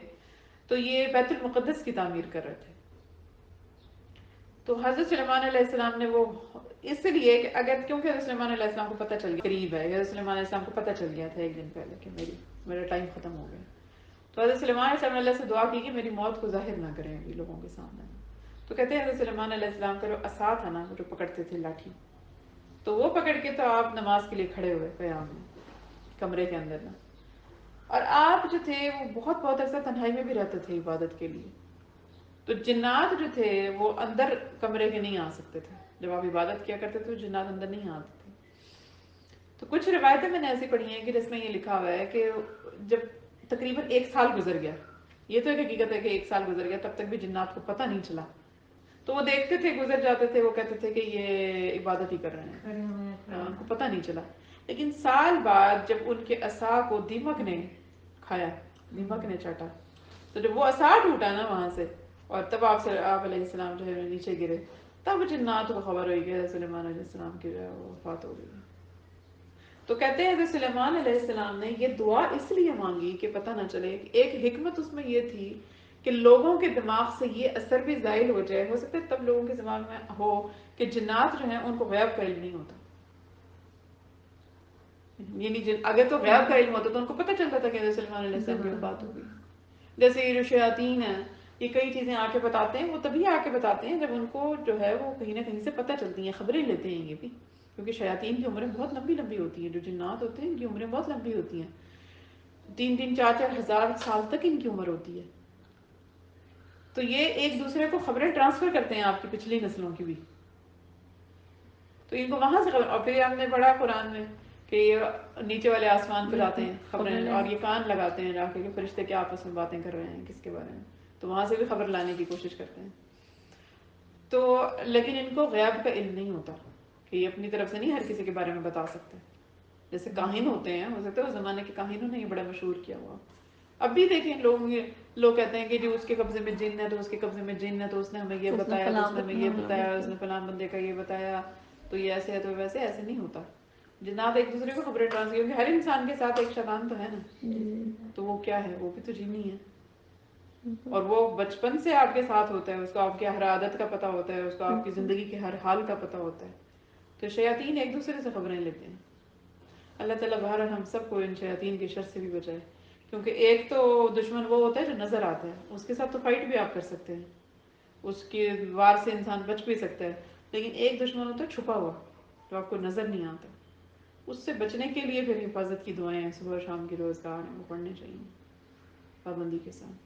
تو یہ بیت المقدس کی تعمیر کر رہے تھے. تو حضرت سلیمان علیہ السلام نے وہ اس لیے کہ اگر کیونکہ حضرت سلیمان علیہ السلام کو پتہ چل گیا قریب ہے حضرت سلیمان علیہ السلام کو پتہ چل گیا تھا ایک دن پہلے کہ میرا ٹائم ختم ہو گیا تو حضرت سلیمان علیہ السلام اللہ سے دعا کی کہ میری موت کو ظاہر نہ کریں ابھی لوگوں کے سامنے. تو کہتے ہیں حضرت سلیمان علیہ السلام کا جو عصا تھا نا جو پکڑتے تھے لاٹھی تو وہ پکڑ کے تو آپ نماز کے لیے کھڑے ہوئے قیام میں کمرے کے اندر نا اور آپ جو تھے وہ بہت عرصہ تنہائی میں بھی رہتے تھے عبادت کے لیے. تو جنات جو تھے وہ اندر کمرے کے نہیں آ سکتے تھے جب آپ عبادت کیا کرتے تھے تو جنات اندر نہیں آتے تھے. تو کچھ روایتیں میں نے ایسی پڑھی ہیں کہ جس میں یہ لکھا ہوا ہے کہ جب تقریباً 1 سال گزر گیا یہ تو ایک حقیقت ہے کہ 1 سال گزر گیا تب تک بھی جنات کو پتہ نہیں چلا تو وہ دیکھتے تھے گزر جاتے تھے وہ کہتے تھے کہ یہ عبادت ہی کر رہے ہیں ان کو پتہ نہیں چلا. لیکن سال بعد جب ان کے عصا کو دیمک نے کھایا دیمک نے چاٹا تو جب وہ عصا ٹوٹا نا وہاں سے اور تب آپ علیہ السلام جو ہے نیچے گرے تب جنات کو خبر ہوئی کہ سلیمان علیہ السلام کی جو ہے وہ وفات ہو گئی. تو کہتے ہیں کہ سلیمان علیہ السلام نے یہ دعا اس لیے مانگی کہ پتہ نہ چلے. ایک حکمت اس میں یہ تھی کہ لوگوں کے دماغ سے یہ اثر بھی زائل ہو جائے. ہو سکتا ہے تب لوگوں کے دماغ میں ہو کہ جنات جو ہیں ان کو غیب کا علم نہیں ہوتا یعنی اگر تو غیب کا علم ہوتا تو ان کو پتہ چلتا تھا کہ سلیمان علیہ السلام کی وفات ہو گئی. جیسے یہ جو شیاطین ہیں یہ کئی چیزیں آ کے بتاتے ہیں وہ تبھی آ کے بتاتے ہیں جب ان کو جو ہے وہ کہیں نہ کہیں سے پتہ چلتی ہیں خبریں لیتے ہیں یہ بھی کیونکہ شیاطین کی عمریں بہت لمبی لمبی ہوتی ہیں. جو جنات ہوتے ہیں ان کی عمریں بہت لمبی ہوتی ہیں 3-3 4-4 ہزار سال تک ان کی عمر ہوتی ہے. تو یہ ایک دوسرے کو خبریں ٹرانسفر کرتے ہیں آپ کی پچھلی نسلوں کی بھی تو ان کو وہاں سے خبر. اور پھر ہم نے پڑھا قرآن میں کہ یہ نیچے والے آسمان پہ لاتے ہیں خبریں اور یہ کان لگاتے ہیں جا کے کہ فرشتے کیا آپس میں باتیں کر رہے ہیں کس کے بارے میں تو وہاں سے بھی خبر لانے کی کوشش کرتے ہیں. تو لیکن ان کو غیب کا علم نہیں ہوتا کہ یہ اپنی طرف سے نہیں ہر کسی کے بارے میں بتا سکتے. جیسے کاہن ہوتے ہیں ہو سکتا ہے اس زمانے کے کاہنوں نے یہ بڑا مشہور کیا ہوا. اب بھی دیکھیں لوگ کہتے ہیں کہ جو اس کے قبضے میں جن ہے تو اس کے قبضے میں جن ہے تو اس نے ہمیں یہ بتایا تو اس نے ہمیں یہ بتایا اس نے فلاں بندے کا یہ بتایا تو یہ ایسے ہے تو ویسے ایسے نہیں ہوتا. جنات ایک دوسرے کو خبریں ٹرانسفر کیونکہ ہر انسان کے ساتھ ایک شیطان تو ہے نا تو وہ کیا ہے وہ بھی تو جنی ہے اور وہ بچپن سے آپ کے ساتھ ہوتا ہے اس کو آپ کی ہر عادت کا پتہ ہوتا ہے اس کو آپ کی زندگی کے ہر حال کا پتہ ہوتا ہے. تو شیاطین ایک دوسرے سے خبریں لیتے ہیں. اللہ تعالیٰ بہرحال ہم سب کو ان شیاطین کی شر سے بھی بچائے کیونکہ ایک تو دشمن وہ ہوتا ہے جو نظر آتا ہے، اس کے ساتھ تو فائٹ بھی آپ کر سکتے ہیں، اس کے وار سے انسان بچ بھی سکتا ہے، لیکن ایک دشمن ہوتا ہے چھپا ہوا جو آپ کو نظر نہیں آتا، اس سے بچنے کے لیے پھر حفاظت کی دعائیں صبح شام کی روزگار ہیں وہ پڑھنے چاہیے پابندی کے ساتھ۔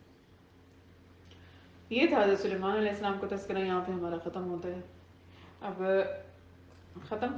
یہ تھا حضرت سلیمان علیہ السلام کو تذکرہ، یہاں پہ ہمارا ختم ہوتا ہے۔ اب ختم